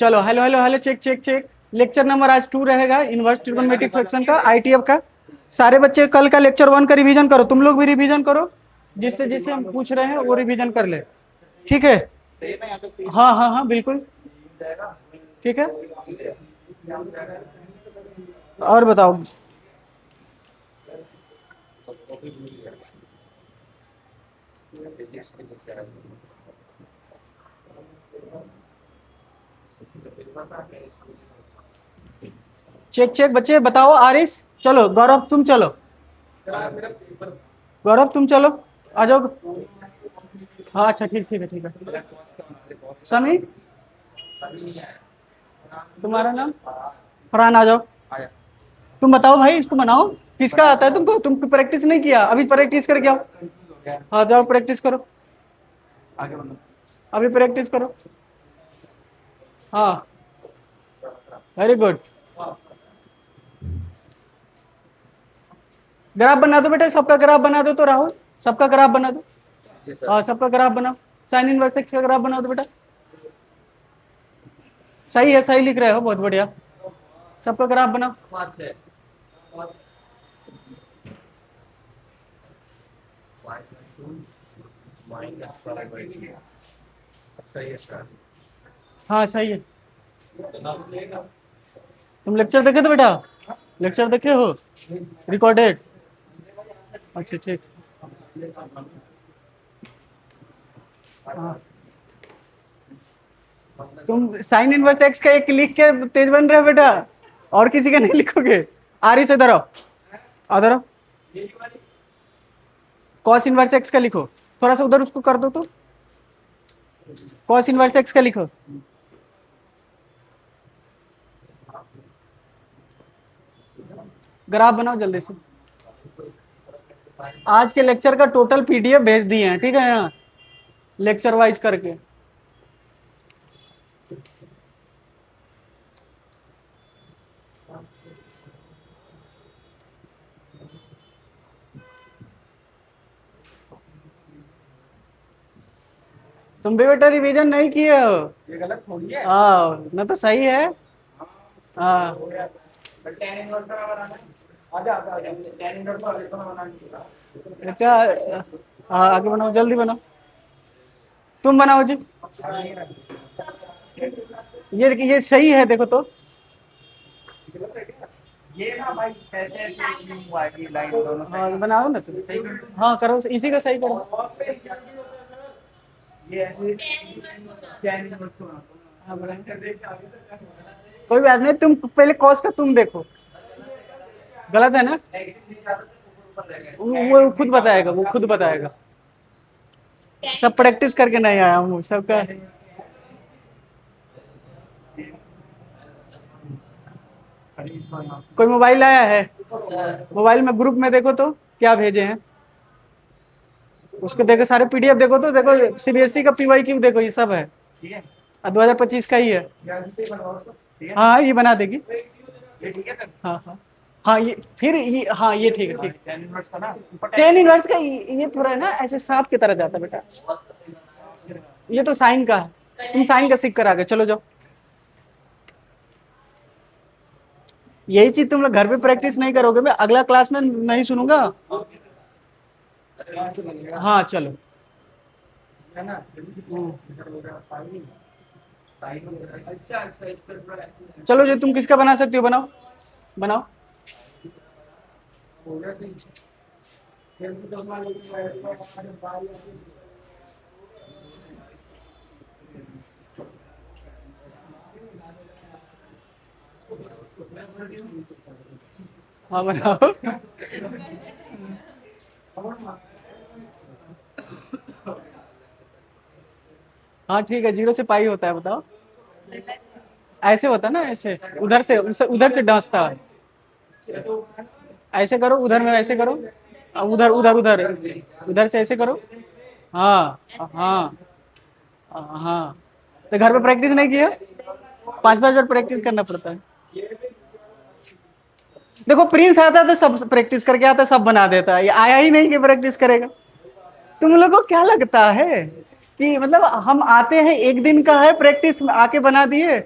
चलो hello hello hello, check check check. Lecture number आज 2 रहेगा, इनवर्स ट्रिग्नोमेट्रिक फ्रैक्शन का, आईटीएफ का। सारे बच्चे कल का लेक्चर 1 का रिवीजन करो, तुम लोग भी रिवीजन करो, जिससे जिससे हम पूछ रहे हैं वो रिवीजन कर ले, ठीक है? हाँ हाँ हाँ बिल्कुल, ठीक है। और बताओ। चेक चेक बच्चे, बताओ। आरिस चलो, गौरव तुम चलो, गौरव तुम चलो, आ जाओ। हाँ अच्छा, ठीक ठीक है, ठीक है। समी, तुम्हारा नाम? फरहान, आ जाओ। तुम बताओ भाई, इसको बनाओ। किसका आता है तुमको? तुम प्रैक्टिस नहीं किया अभी, प्रैक्टिस करके आओ। हाँ जाओ प्रैक्टिस करो, अभी प्रैक्टिस करो। हाँ वेरी गुड। ग्राफ बना दो बेटा, सबका ग्राफ बना दो तो राहुल, सबका ग्राफ बना दो। हाँ सबका ग्राफ बनाओ, साइन इनवर्स एक्स का ग्राफ बना दो बेटा। सही है, सही लिख रहे हो, बहुत बढ़िया। सबका ग्राफ बनाओ। हाँ सही है। तुम लेक्चर देखे थे बेटा? लेक्चर देखे हो रिकॉर्डेड? अच्छा ठीक। हाँ तुम साइन इनवर्स एक्स का एक लिख के तेज बन रहे हो बेटा, और किसी का नहीं लिखोगे। आरी से इधर आओ, इधर आओ। कॉस इनवर्स एक्स का लिखो, थोड़ा सा उधर उसको कर दो तो। कॉस इनवर्स एक्स का लिखो। ग्राफ बनाओ जल्दी से। आज के लेक्चर का टोटल पीडीएफ भेज दिए हैं, ठीक है, यहाँ लेक्चर वाइज करके। तुम भी बेटा रिवीजन नहीं किए हो, ये गलत थोड़ी है। हाँ ना तो सही है। हाँ बेटा, हाँ आगे बनाओ, जल्दी बनाओ, तुम बनाओ जी। ये सही है, देखो तो। ये ना भाई कैसे लाइन दोनों, हाँ बनाओ ना तुम। हाँ करो, इसी का सही करो। ये हाँ कोई बात नहीं, तुम पहले कॉस का तुम देखो, गलत है ना? वो खुद बताएगा, वो खुद बताएगा। सब प्रैक्टिस करके नहीं आया हूँ सबका। कोई मोबाइल आया है? मोबाइल में ग्रुप में देखो तो क्या भेजे हैं, उसको देखो, सारे पीडीएफ देखो तो, देखो सीबीएसई का पीवाई क्यू देखो, ये सब है, 2025 का ही है। हाँ ये बना देगी। हाँ हाँ हाँ, ये फिर ये, हाँ ये ठीक है, ठीक। टेन इनवर्स का ये पूरा है ना, ऐसे सांप की तरह जाता है बेटा। ये तो साइन का है, तुम साइन का सीख कर आ गए, चलो जाओ। यही चीज तुम लोग घर पे प्रैक्टिस नहीं करोगे, मैं अगला क्लास में नहीं सुनूंगा। हाँ चलो। चलो जो तुम किसका बना सकते हो बनाओ, बनाओ। हाँ बनाओ। हाँ ठीक है, 0 से पाई होता है, बताओ। ऐसे होता है ना, ऐसे उधर से डांसता है। ऐसे करो, उधर में ऐसे करो, उधर उधर उधर उधर से ऐसे करो। हाँ हाँ हाँ, तो घर पे प्रैक्टिस नहीं किया? 5-5 बार प्रैक्टिस करना पड़ता है। देखो प्रिंस आता है तो सब प्रैक्टिस करके आता है, सब बना देता है, ये आया ही नहीं कि प्रैक्टिस करेगा। तुम लोगों को क्या लगता है कि मतलब हम आते हैं, एक दिन का है प्रैक्टिस, आके बना दिए?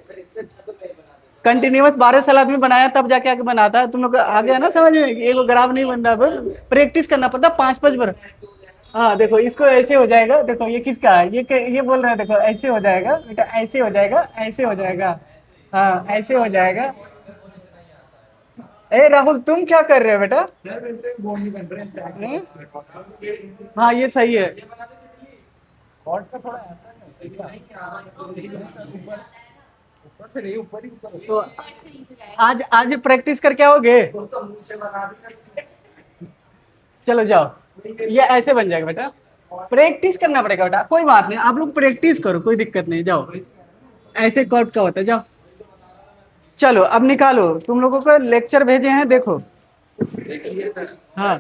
कंटिन्यूअस 12 साल आदमी बनाया तब जाके आगे बनाता है। तुम लोग आ गया ना समझ में कि एक ग्राफ नहीं बन रहा, प्रैक्टिस करना पड़ता 5-5 बार। हाँ देखो इसको ऐसे हो जाएगा, देखो ये किसका है, ये बोल रहा है, देखो ऐसे हो जाएगा बेटा, ऐसे हो जाएगा, ऐसे हो जाएगा, हाँ ऐसे हो जाएगा। ए राहुल तुम क्या कर रहे हो बेटा? हैं? हाँ ये सही है। तो आज आज प्रैक्टिस करके आओगे? चलो जाओ, ये ऐसे बन जाएगा बेटा। प्रैक्टिस करना पड़ेगा बेटा, कोई बात नहीं, आप लोग प्रैक्टिस करो, कोई दिक्कत नहीं, जाओ। ऐसे कट का होता है, जाओ। चलो अब निकालो, तुम लोगों को लेक्चर भेजे हैं, देखो। हाँ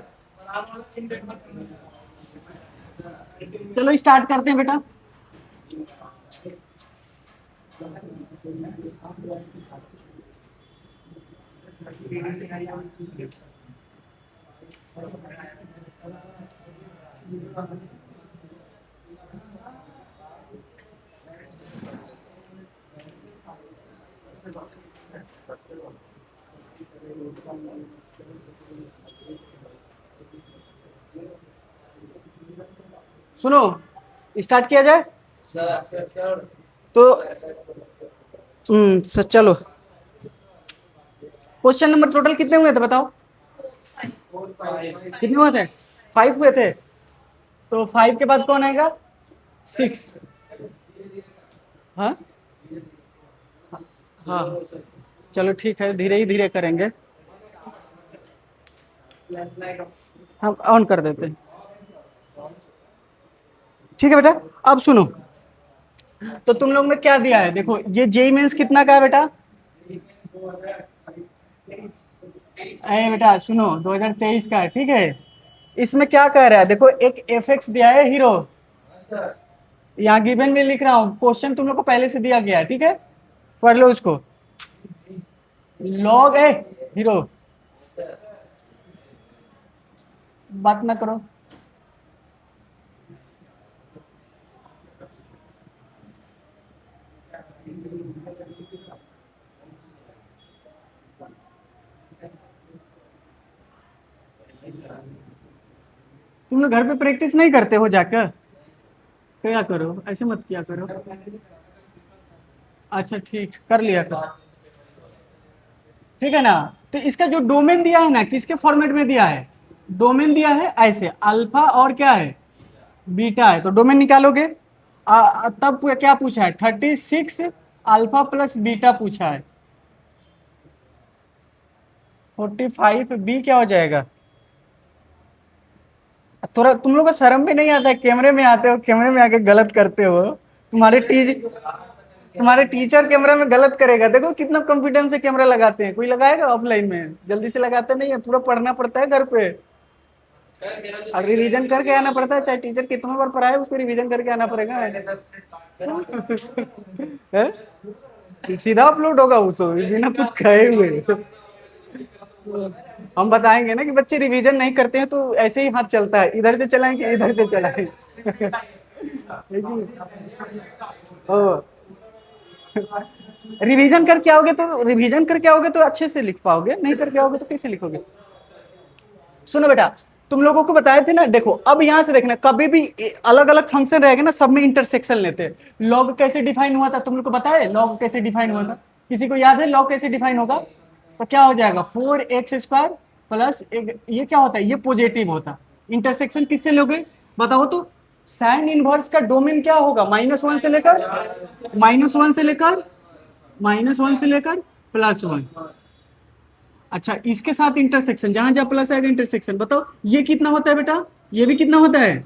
चलो स्टार्ट करते हैं बेटा। सुनो, स्टार्ट किया जाए। तो चलो, क्वेश्चन नंबर टोटल कितने हुए थे बताओ? कितने हुए थे? 5 हुए थे। तो 5 के बाद कौन आएगा? 6। हाँ हाँ चलो ठीक है, धीरे ही धीरे करेंगे। हम ऑन कर देते हैं, ठीक है बेटा। अब सुनो, तो तुम लोग में क्या दिया है, देखो ये जेई मेंस कितना का है बेटा? अरे बेटा सुनो, 2023 का है, ठीक है। इसमें क्या कह रहा है, देखो एक एफ दिया है हीरो, यहाँ गिवन में लिख रहा हूँ, क्वेश्चन तुम लोग को पहले से दिया गया है, ठीक है, पढ़ लो उसको। लॉग है हीरो, बात ना करो। तुम लोग घर पे प्रैक्टिस नहीं करते हो जाकर? क्या करो, ऐसे मत किया करो। अच्छा ठीक, कर लिया करो, ठीक है ना। तो इसका जो डोमेन दिया है ना, किसके फॉर्मेट में दिया है? डोमेन दिया है ऐसे, अल्फा और क्या है, बीटा है, तो डोमेन निकालोगे। तब क्या पूछा है, 36 अल्फा प्लस बीटा पूछा है, 45 बी क्या हो जाएगा? थोड़ा तुम लोग को शर्म भी नहीं आता है, कैमरे में आते हो, कैमरे में आके गलत करते हो। तुम्हारे टीचर कैमरा में गलत करेगा, देखो कितना कॉन्फिडेंस से कैमरा लगाते हैं, कोई लगाएगा ऑफलाइन में? जल्दी से लगाते नहीं है, पूरा पढ़ना पड़ता है घर पे, और रिवीजन करके आना पड़ता है, चाहे टीचर कितना बार पढ़ाए उसको रिवीजन करके आना पड़ेगा। है? सीधा अपलोड होगा उसको बिना कुछ कहे हुए। हम बताएंगे ना कि बच्चे रिवीजन नहीं करते हैं, तो ऐसे ही हाथ चलता है, इधर से चलाएं कि इधर से चलाएं। ओ, रिवीजन करके आओगे तो अच्छे से लिख पाओगे, नहीं करके आओगे तो कैसे लिखोगे? सुनो बेटा, तुम लोगों को बताए थे ना, देखो अब यहां से देखना, कभी भी अलग अलग फंक्शन रहेगा ना, सब में इंटरसेक्शन लेते हैं। लॉग कैसे डिफाइन हुआ था, तुम लोग को बताए लॉग कैसे डिफाइन हुआ था? किसी को याद है लॉग कैसे डिफाइन होगा? तो क्या हो जाएगा, 4x² प्लस एक, ये क्या होता है, ये पॉजिटिव होता। इंटरसेक्शन किससे लोगे बताओ तो? साइन इनवर्स का डोमेन क्या होगा, -1 से लेकर -1 से लेकर -1 से लेकर +1। अच्छा इसके साथ इंटरसेक्शन, जहां जहां प्लस आएगा इंटरसेक्शन, बताओ ये कितना होता है बेटा, ये भी कितना होता है?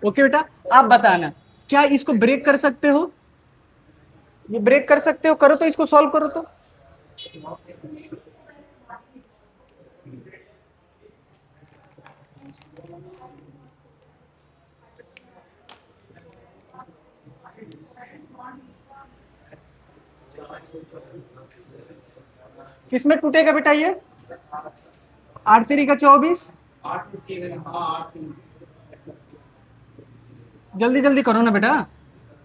ओके बेटा, आप बताना क्या इसको ब्रेक कर सकते हो? ये ब्रेक कर सकते हो, करो तो, इसको सॉल्व करो तो। किसमें टूटेगा बेटा ये? 8×3 = 24। जल्दी जल्दी करो ना बेटा,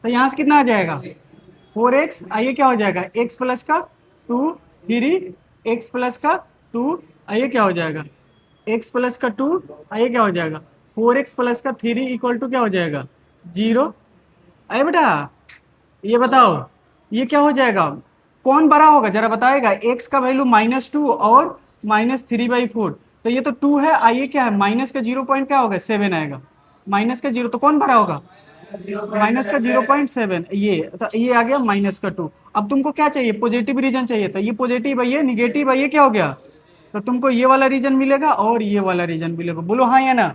तो यहाँ से कितना आ जाएगा 4x, आइए क्या हो जाएगा x प्लस का 2 3 x प्लस का 2, आइए क्या हो जाएगा x प्लस का 2, आइए क्या हो जाएगा 4x प्लस का 3 इक्वल टू क्या हो जाएगा 0। अरे बेटा ये बताओ ये क्या हो जाएगा, कौन बड़ा होगा जरा बताएगा, x का वैल्यू -2 और -3/4, तो ये तो 2 है, आइए क्या है माइनस का 0 पॉइंट क्या होगा 7 आएगा, माइनस का 0 तो कौन बड़ा होगा माइनस का 0.7, ये तो ये आ गया -2। अब तुमको क्या चाहिए पॉजिटिव रीजन चाहिए था, ये पॉजिटिव है ये निगेटिव है, ये क्या हो गया, तो तुमको ये वाला रीजन मिलेगा और ये वाला रीजन मिलेगा, बोलो हाँ या ना।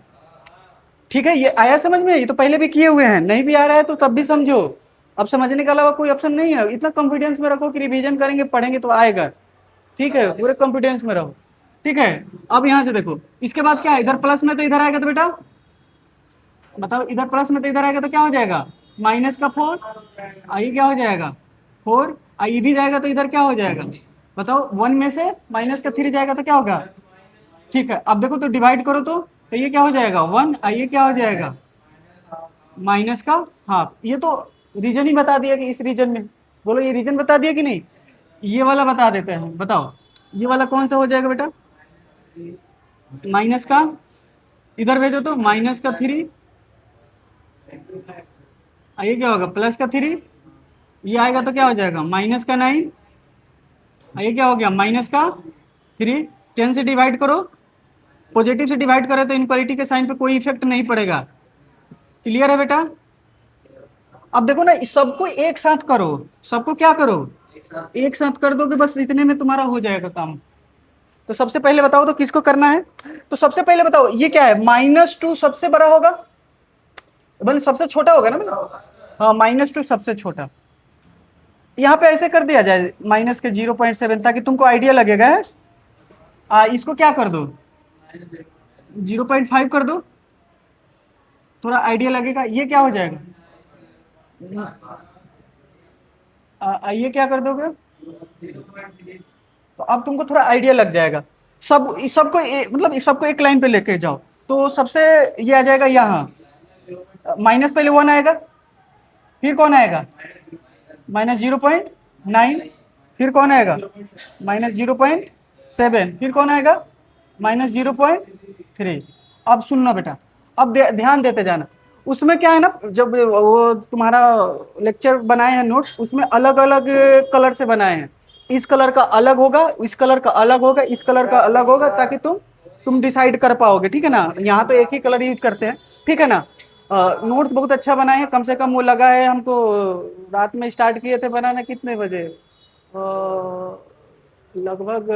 ठीक है, ये आया समझ में, ये तो पहले भी किए हुए हैं, नहीं भी आ रहा है तो तब भी समझो, अब समझने के अलावा कोई ऑप्शन नहीं है, इतना कॉन्फिडेंस में रखो कि रिवीजन करेंगे पढ़ेंगे तो आएगा। ठीक है, पूरे कॉन्फिडेंस में रहो। ठीक है, अब यहाँ से देखो इसके बाद क्या है, इधर प्लस में तो इधर आएगा तो बेटा बताओ, इधर प्लस में तो इधर आएगा तो क्या हो जाएगा माइनस का 4, आई क्या हो जाएगा 4, आई भी जाएगा तो इधर क्या हो जाएगा बताओ, 1 में से माइनस का 3 जाएगा तो क्या होगा। ठीक है, अब देखो तो डिवाइड करो तो ये क्या हो जाएगा 1, आइए क्या हो जाएगा माइनस का हाफ, ये तो रीजन ही बता दिया कि इस रीजन में, बोलो ये रीजन बता दिया कि नहीं, ये वाला बता देते हैं, बताओ ये वाला कौन सा हो जाएगा बेटा माइनस का, इधर भेजो तो -3, आइए क्या होगा +3, ये आएगा तो क्या हो जाएगा -9, आइए क्या हो गया -3, 10 से डिवाइड करो, पॉजिटिव से डिवाइड करें तो इनक्वालिटी के साइन पे कोई इफेक्ट नहीं पड़ेगा, क्लियर है बेटा। अब देखो ना इस सबको एक साथ करो, सबको क्या करो एक साथ कर दोगे, बस इतने में तुम्हारा हो जाएगा काम। तो सबसे पहले बताओ तो किसको करना है, तो सबसे पहले बताओ ये क्या है -2 सबसे बड़ा होगा, बल सबसे छोटा होगा ना, हाँ -2 सबसे छोटा, यहाँ पे ऐसे कर दिया जाए माइनस के 0.7 ताकि तुमको आइडिया लगेगा है। इसको क्या कर दो 0.5 कर दो, थोड़ा आइडिया लगेगा, ये क्या हो जाएगा ये क्या कर दोगे, तो अब तुमको थोड़ा आइडिया लग जाएगा, सब इस सबको मतलब इस सबको एक लाइन पे लेके जाओ, तो सबसे ये आ जाएगा यहाँ माइनस पहले 1 आएगा, फिर कौन आएगा -0.9, फिर कौन आएगा -0.7, फिर कौन आएगा -0.3। अब सुनना बेटा, अब ध्यान देते जाना, उसमें क्या है ना जब वो तुम्हारा लेक्चर बनाए हैं नोट्स, उसमें अलग अलग कलर से बनाए हैं, इस कलर का अलग होगा, इस कलर का अलग होगा, इस कलर का अलग होगा, ताकि तुम डिसाइड कर पाओगे, ठीक है ना, यहाँ तो एक ही कलर यूज करते हैं, ठीक है ना। नोट्स बहुत अच्छा बनाए हैं, कम से कम वो लगा है हमको, रात में स्टार्ट किए थे बनाना कितने बजे, लगभग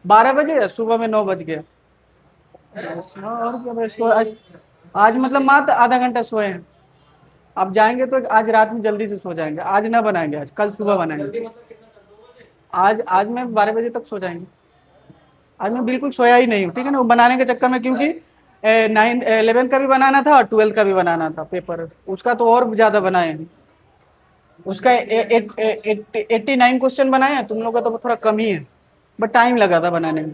12 बजे, सुबह में 9 बज गया, और क्या आज मतलब मात्र आधा घंटा सोए हैं, अब जाएंगे तो आज रात में जल्दी से सो जाएंगे, आज ना बनाएंगे, आज कल सुबह बनाएंगे, आज मैं 12 बजे तक सो जाएंगे, आज मैं बिल्कुल सोया ही नहीं हूँ, ठीक है ना, वो बनाने के चक्कर में, क्योंकि 11th का भी बनाना था और 12th का भी बनाना था पेपर, उसका तो और ज्यादा बनाए हैं, उसका 89 क्वेश्चन बनाए हैं, तुम लोग का तो थोड़ा कम ही है, बट टाइम लगा था बनाने में,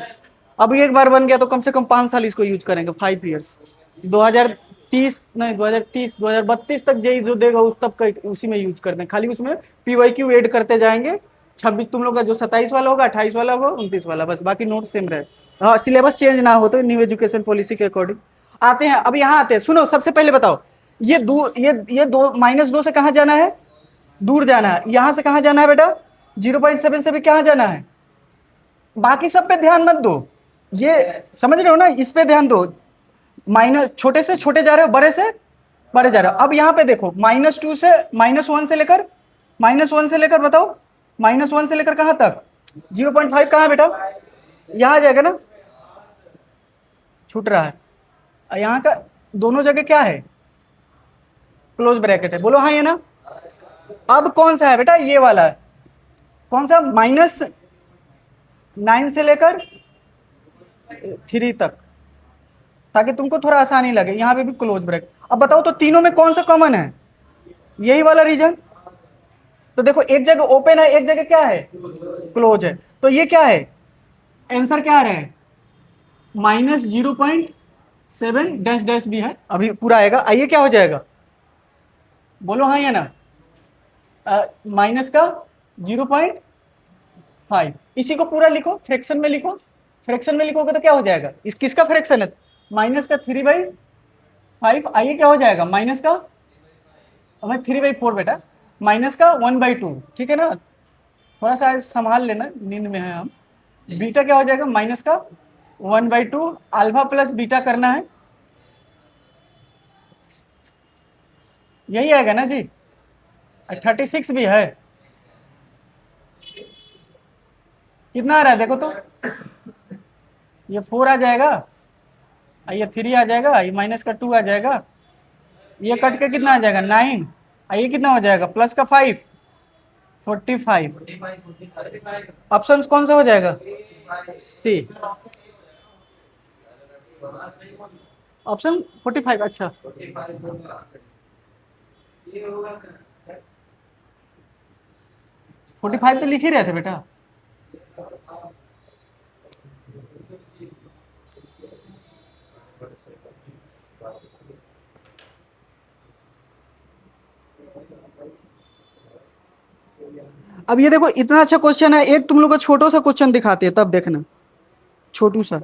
अब एक बार बन गया तो कम से कम 5 साल इसको यूज करेंगे, 5 ईयर्स, 2030 नहीं 2030 2032 तक जेई जो देगा उस तब का उसी में यूज करते हैं, खाली उसमें पीवाईक्यू ऐड करते जाएंगे, 26 तुम लोग का जो 27 वाला होगा, 28 वाला होगा, 29 वाला, बस बाकी नोट सेम रहे, हाँ सिलेबस चेंज ना हो तो न्यू एजुकेशन पॉलिसी के अकॉर्डिंग आते हैं। अब यहाँ आते हैं, सुनो सबसे पहले बताओ ये दूर ये दो -2 से कहाँ जाना है, दूर जाना है, यहां से कहाँ जाना है बेटा 0.7 से भी कहाँ जाना है, बाकी सब पे ध्यान मत दो, ये समझ रहे हो ना, इस पे ध्यान दो, माइनस छोटे से छोटे जा रहे हो, बड़े से बड़े जा रहे हो। अब यहाँ पे देखो -2 से -1 से लेकर बताओ -1 से लेकर कहाँ तक 0.5 कहाँ बेटा, यहाँ आ जाएगा ना, छूट रहा है, यहाँ का दोनों जगह क्या है क्लोज ब्रैकेट है, बोलो हाँ ये ना। अब कौन सा है बेटा, ये वाला है, कौन सा -9 से लेकर 3 तक, ताकि तुमको थोड़ा आसानी लगे, यहाँ पे भी क्लोज ब्रैकेट। अब बताओ तो तीनों में कौन सा कॉमन है, यही वाला रीजन, तो देखो एक जगह ओपन है, एक जगह क्या है क्लोज है, तो ये क्या है आंसर क्या आ रहा है -0.7 डैश डैश भी है, अभी पूरा आएगा, आइए क्या हो जाएगा बोलो हाँ या ना, माइनस का 0.5, इसी को पूरा लिखो, फ्रैक्शन में लिखो, फ्रैक्शन में लिखोगे तो क्या हो जाएगा, इस किसका फ्रैक्शन है, माइनस का 3/5, आइए क्या हो जाएगा, माइनस का, हमें 3/4 बेटा, माइनस का 1/2, ठीक है ना, थोड़ा सा संभाल लेना, नींद में है हम। बीटा क्या हो जाएगा, माइनस का 1/2, अल्फा प्लस बीटा करना है, यही आएगा ना जी, 36 भी है, कितना आ रहा है देखो तो, ये 4 आ जाएगा, ये 3 आ जाएगा, ये माइनस का 2 आ जाएगा, ये कट के कितना आ जाएगा 9, ये कितना हो जाएगा प्लस का 5, 45, ऑप्शन कौन सा हो जाएगा, सी, ऑप्शन 45, अच्छा 45 तो लिख ही रहे थे बेटा, अब ये देखो इतना अच्छा क्वेश्चन है, एक तुम लोग को छोटो सा क्वेश्चन दिखाते हैं तब देखना, छोटू सा,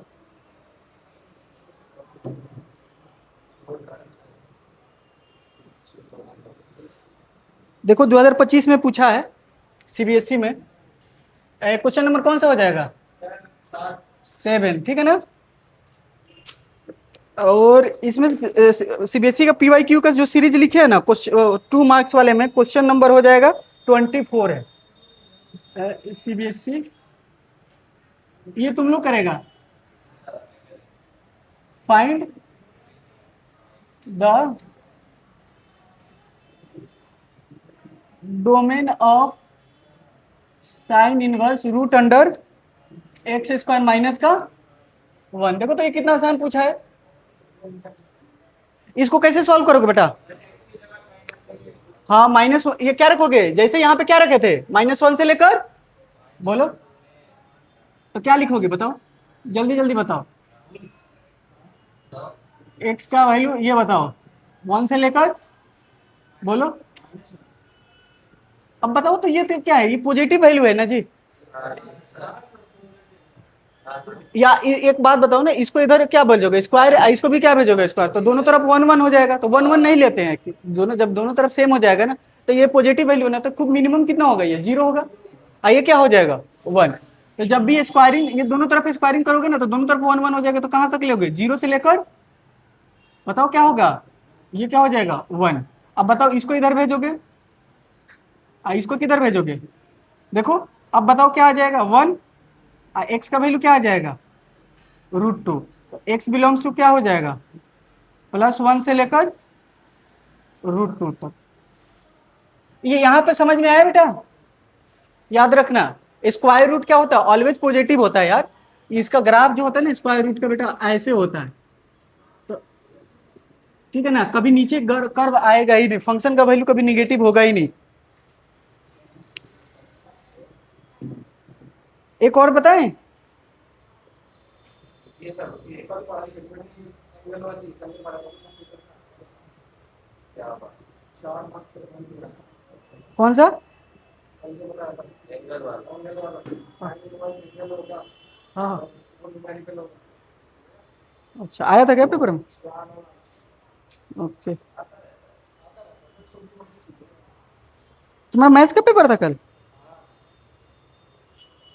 देखो 2025 में पूछा है सीबीएसई में, क्वेश्चन नंबर कौन सा हो जाएगा, 7, ठीक है ना, और इसमें सीबीएसई का पीवाईक्यू का जो सीरीज लिखे है ना, 2 मार्क्स वाले में क्वेश्चन नंबर हो जाएगा 24 है, सीबीएसई, ये तुम लोग करेगा, find the domain of sine inverse root under x square minus का 1, देखो तो ये कितना आसान पूछा है, इसको कैसे सॉल्व करोगे बेटा, हाँ माइनस, ये क्या रखोगे, जैसे यहाँ पे क्या रखे थे -1 से लेकर, बोलो तो क्या लिखोगे बताओ, जल्दी जल्दी बताओ, एक्स का वैल्यू ये बताओ, 1 से लेकर, बोलो, अब बताओ तो ये तो क्या है, ये पॉजिटिव वैल्यू है ना जी, या एक बात बताओ ना, इसको इधर क्या भेजोगे स्क्वायर, इसको भी क्या भेजोगे स्क्वायर, तो दोनों तरफ 1 1 हो जाएगा, तो 1 1 नहीं लेते हैं, दोनों जब दोनों तरफ सेम हो जाएगा ना, तो ये पॉजिटिव वैल्यू ना, तो खूब मिनिमम कितना होगा, ये 0 होगा, ये क्या हो जाएगा 1, तो जब भी स्क्वायरिंग, ये दोनों तरफ स्क्वायरिंग करोगे ना, तो दोनों तरफ 1 1 हो जाएगा, तो कहां तक लोगे, 0 से लेकर, बताओ क्या होगा, ये क्या हो जाएगा 1, अब बताओ इसको इधर भेजोगे, इसको किधर भेजोगे, देखो, अब बताओ क्या आ जाएगा 1, एक्स का वैल्यू क्या आ जाएगा √2, तो एक्स बिलोंग्स टू क्या हो जाएगा +1 से लेकर √2 तक, ये यहां पे समझ में आया बेटा, याद रखना, स्क्वायर रूट क्या होता है, ऑलवेज पॉजिटिव होता है यार, इसका ग्राफ जो होता है ना स्क्वायर रूट का बेटा ऐसे होता है, तो ठीक है ना, कभी नीचे कर्व आएगा ही नहीं, फंक्शन का वैल्यू कभी निगेटिव होगा ही नहीं। एक और बताएं, कौन सा, हाँ, अच्छा आया था क्या पेपर में, ओके, तुम्हारा मैथ्स का पेपर था कल,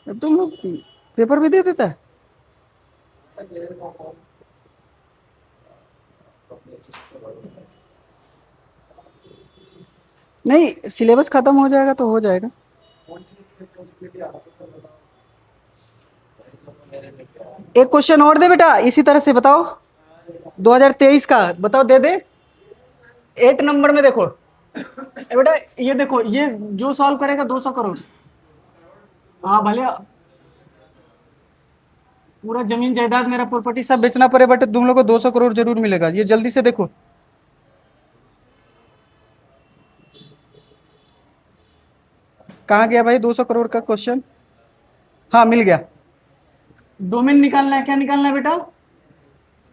तुम लोग पेपर भी दे देता है, नहीं सिलेबस खत्म हो जाएगा तो हो जाएगा, एक क्वेश्चन और दे बेटा इसी तरह से, बताओ 2023 का बताओ, दे दे 8 नंबर में, देखो बेटा, ये देखो, ये जो सॉल्व करेगा 200 करोड़, हाँ भले पूरा जमीन जायदाद मेरा प्रॉपर्टी सब बेचना पड़े, बट तुम लोग को 200 करोड़ जरूर मिलेगा, ये जल्दी से देखो, कहाँ गया भाई 200 करोड़ का क्वेश्चन, हाँ मिल गया, डोमेन निकालना है, क्या निकालना है बेटा,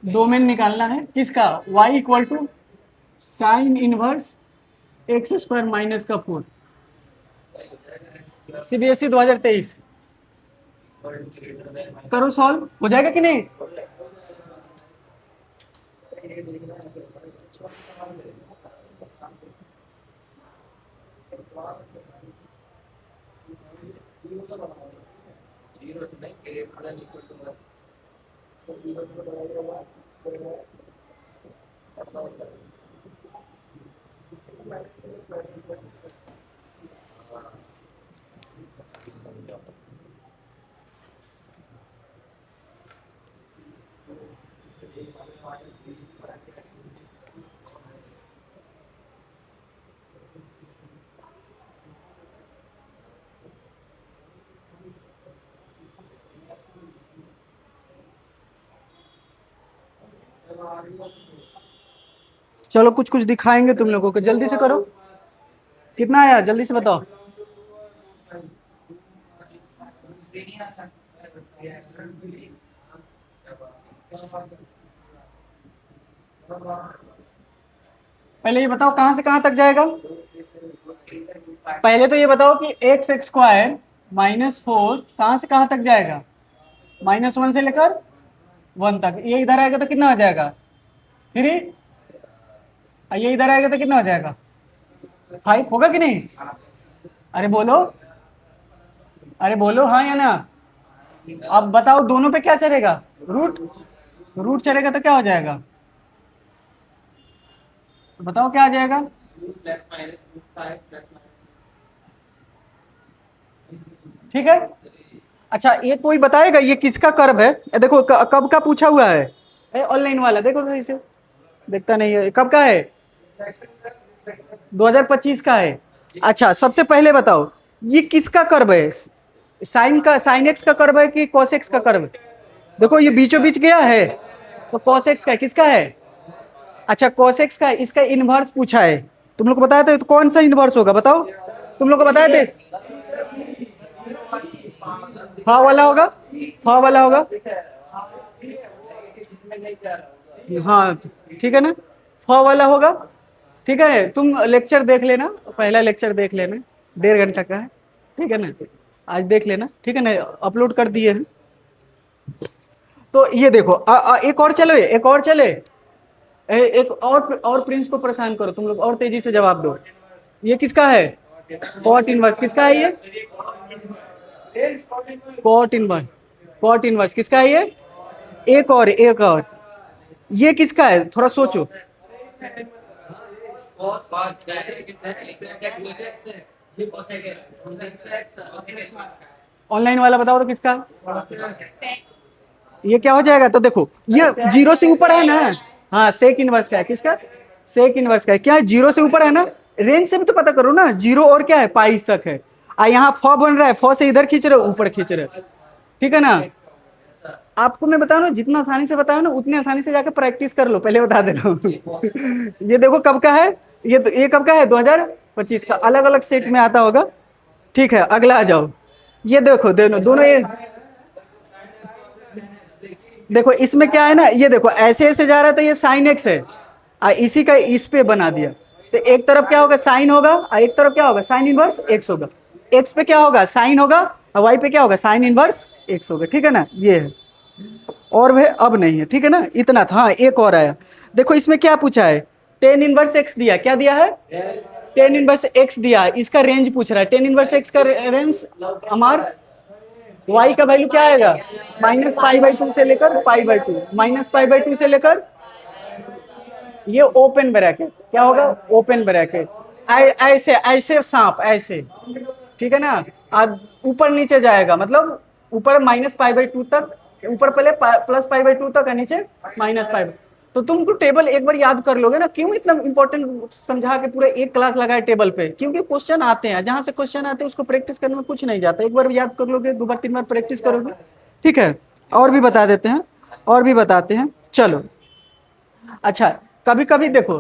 डोमेन निकालना है किसका, y = साइन इनवर्स x² - का 4, CBSE 2023 करो सॉल्व, हो जाएगा कि नहीं? चलो कुछ कुछ दिखाएंगे तुम लोगों को, जल्दी से करो। कितना आया जल्दी से बताओ। पहले ये बताओ कहां से कहां तक जाएगा। पहले तो ये बताओ कि एक्स स्क्वायर -4 कहां से कहां तक जाएगा, -1 से लेकर 1 तक। ये इधर आएगा तो कितना हो जाएगा 3, ये इधर आएगा तो कितना हो जाएगा 5, होगा कि नहीं? अरे बोलो, अरे बोलो हाँ या ना। अब बताओ दोनों पे क्या चलेगा, रूट, रूट चलेगा तो क्या हो जाएगा, बताओ क्या आ जाएगा। ठीक है। अच्छा ये कोई बताएगा ये किसका कर्व है? देखो कब का पूछा हुआ है, ऑनलाइन वाला देखो सही से, देखता नहीं है, कब का है 2025 का है। अच्छा सबसे पहले बताओ ये किसका कर्व है, साइन का, साइन एक्स का कर्व है कि कॉस एक्स का कर्व? देखो ये बीचों बीच गया है तो कॉस एक्स का है, किसका है? अच्छा कॉस एक्स का है, इसका इनवर्स पूछा है। तुम लोग को बताया था तो कौन सा इनवर्स होगा बताओ, तुम लोग को बताए थे। हाँ वाला होगा, हाँ वाला होगा, हाँ ठीक है ना, फ वाला होगा। ठीक है तुम लेक्चर देख लेना, पहला लेक्चर देख लेना, 1.5 घंटा का है, ठीक है ना, आज देख लेना, ठीक है ना, अपलोड कर दिए हैं। तो ये देखो एक और चलो, एक और चले, एक और प्रिंस को परेशान करो तुम लोग, और तेजी से जवाब दो। ये किसका है, कॉट इनवर्स, किसका है ये, कॉट इनवर्स, कॉट इनवर्स किसका है ये, एक और, एक और, ये किसका है थोड़ा सोचो। ऑनलाइन वाला बताओ तो किसका, ये क्या हो जाएगा, तो देखो ये जीरो से ऊपर है ना, हाँ सेक इनवर्स का है, किसका, सेक इनवर्स का है, क्या है जीरो से ऊपर है ना, रेंज से भी तो पता करो ना, जीरो और क्या है पाइस तक है, यहाँ फ बन रहा है, फ से इधर खींच रहे हो ऊपर खींच रहे हो, ठीक है ना। आपको मैं बता रहा हूँ जितना आसानी से बताया ना उतनी आसानी से जाकर प्रैक्टिस कर लो, पहले बता दे रहा हूँ। ये देखो कब का है, ये कब का है 2025 का, अलग अलग सेट में आता होगा। ठीक है अगला आ जाओ, ये देखो दोनों ये देखो, इसमें क्या है ना, ये देखो ऐसे ऐसे जा रहा था, ये साइन एक्स है, इसी का इस पे बना दिया, तो एक तरफ क्या होगा साइन होगा, एक तरफ क्या होगा साइन इनवर्स एक्स होगा, एक्स पे क्या होगा साइन होगा, और वाई पे क्या होगा साइन इनवर्स एक्स होगा, ठीक है ना, ये है। और वह अब नहीं है, ठीक है ना, इतना था। हाँ एक और आया, देखो इसमें क्या पूछा है, टेन इनवर्स एक्स दिया, क्या दिया है, टेन इनवर्स एक्स दिया, इसका रेंज पूछ रहा है, टेन इनवर्स एक्स का रेंज हमारा y का वैल्यू क्या आएगा, -π/2 से लेकर π/2, -π/2 से लेकर, ये ओपन ब्रैकेट क्या होगा, ओपन ब्रैकेट, ऐसे ऐसे सांप ऐसे, ठीक है ना, ऊपर नीचे जाएगा, मतलब ऊपर -π/2 तक, ऊपर पहले +π/2 तक है, नीचे -π। तो तुमको टेबल एक बार याद कर लोगे ना, क्यों इतना इंपॉर्टेंट समझा के पूरा एक क्लास लगाए टेबल पे, क्योंकि क्वेश्चन आते हैं, जहां से क्वेश्चन आते हैं उसको प्रैक्टिस करने में कुछ नहीं जाता, एक बार याद कर लोगे, 2 बार 3 बार प्रैक्टिस करोगे, ठीक है। और भी बता देते हैं, और भी बताते हैं, चलो। अच्छा कभी कभी देखो,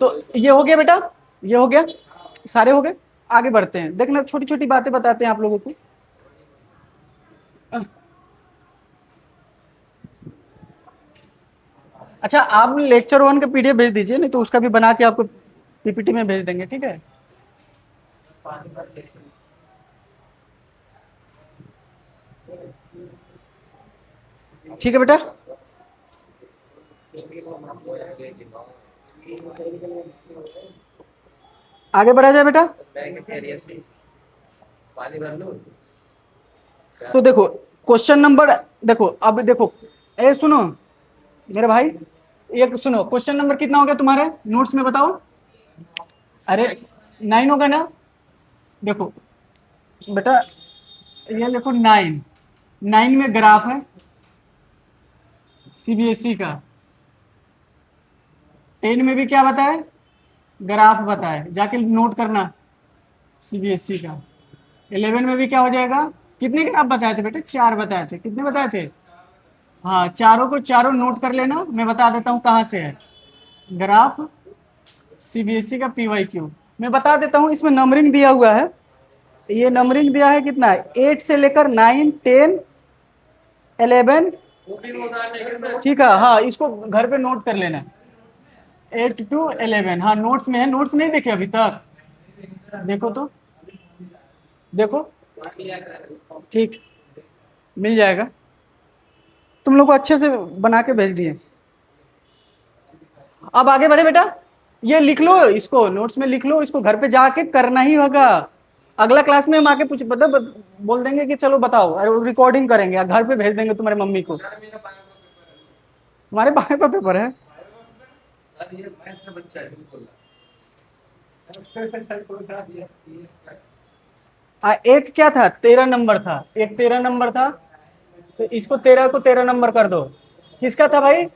तो ये हो गया बेटा, ये हो गया, सारे हो गए, आगे बढ़ते हैं, देखना छोटी छोटी बातें बताते हैं आप लोगों को। अच्छा आप लेक्चर 1 का पीडीएफ भेज दीजिए, नहीं तो उसका भी बना के आपको पीपीटी में भेज देंगे, ठीक है। ठीक है बेटा, आगे बढ़ा जाए बेटा। तो देखो क्वेश्चन नंबर, देखो अब देखो, ए सुनो मेरे भाई, एक सुनो, क्वेश्चन नंबर कितना हो गया तुम्हारे नोट्स में बताओ। अरे 9 होगा ना। देखो बेटा, ये देखो 9 में ग्राफ है सीबीएसई का। 10 में भी क्या बताए, ग्राफ बताए, जाके नोट करना सीबीएसई का। 11 में भी क्या हो जाएगा, कितने ग्राफ बताए थे बेटे, 4 बताए थे, कितने बताए थे, हाँ चारों को चारों नोट कर लेना, मैं बता देता हूँ कहाँ से है ग्राफ सीबीएसई का पीवाईक्यू। मैं बता देता हूँ, इसमें नंबरिंग दिया हुआ है, ये नंबरिंग दिया है कितना है, 8 से लेकर 9, 10, 11, ठीक है, हाँ इसको घर पे नोट कर लेना, 8 to 11, हाँ नोट्स में है, नोट्स नहीं देखे अभी तक, देखो तो, देखो, ठीक, मिल जाएगा, तुम लोग को अच्छे से बना के भेज दिए। अब आगे बढ़े बेटा, ये लिख लो, इसको नोट्स में लिख लो, इसको घर पे जाके करना ही होगा। अगला क्लास में हम आके पूछ बोल देंगे कि चलो बताओ, अरे रिकॉर्डिंग करेंगे, घर पे भेज देंगे तुम्हारे मम्मी को। तुम्हारे बाएं का पेपर है, एक क्या था, 13 नंबर था, एक 13 नंबर था, तो इसको 13 को 13 नंबर कर दो। किसका था भाई,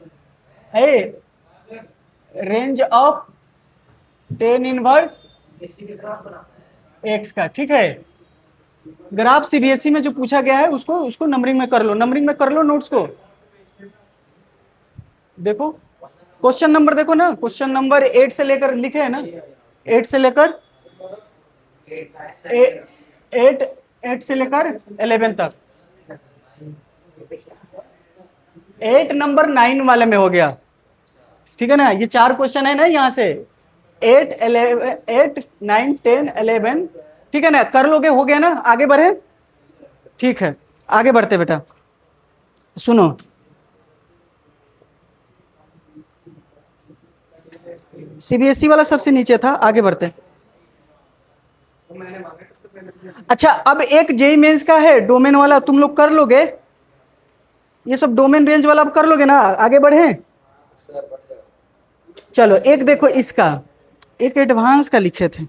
है रेंज ऑफ 10 इनवर्स एक्स का, ठीक है। ग्राफ सीबीएसई में जो पूछा गया है उसको उसको नंबरिंग में कर लो, नंबरिंग में कर लो नोट्स को। देखो क्वेश्चन नंबर देखो ना, क्वेश्चन नंबर 8 से लेकर लिखे है ना, 8 से लेकर 8 8 से लेकर 11 तक, 8 नंबर 9 वाले में हो गया, ठीक है ना, ये 4 क्वेश्चन है ना यहाँ से, 8 11 8 9 10 11, ठीक है ना, कर लोगे, हो गया ना, आगे बढ़े, ठीक है, आगे बढ़ते बेटा, सुनो, सीबीएसई वाला सबसे नीचे था, आगे बढ़ते। अच्छा अब एक जेई मेंस का है डोमेन वाला, तुम लोग कर लोगे, ये सब डोमेन रेंज वाला अब कर लोगे ना, आगे बढ़े। चलो एक देखो इसका, एक एडवांस का लिखे थे,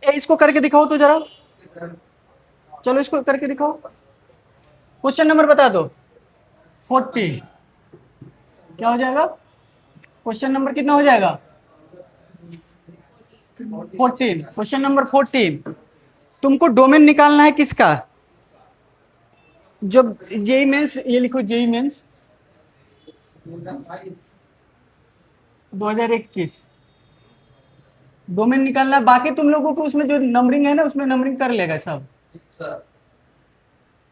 इसको करके दिखाओ तो जरा, चलो इसको करके दिखाओ, क्वेश्चन नंबर बता दो, 40, क्या हो जाएगा, क्वेश्चन नंबर कितना हो जाएगा, 14, क्वेश्चन नंबर 14, तुमको डोमेन निकालना है किसका, जब जेई मेंस, ये लिखो जेई मेंस 2021, डोमेन निकालना है, बाकी तुम लोगों को उसमें जो नंबरिंग है ना उसमें नंबरिंग कर लेगा सब,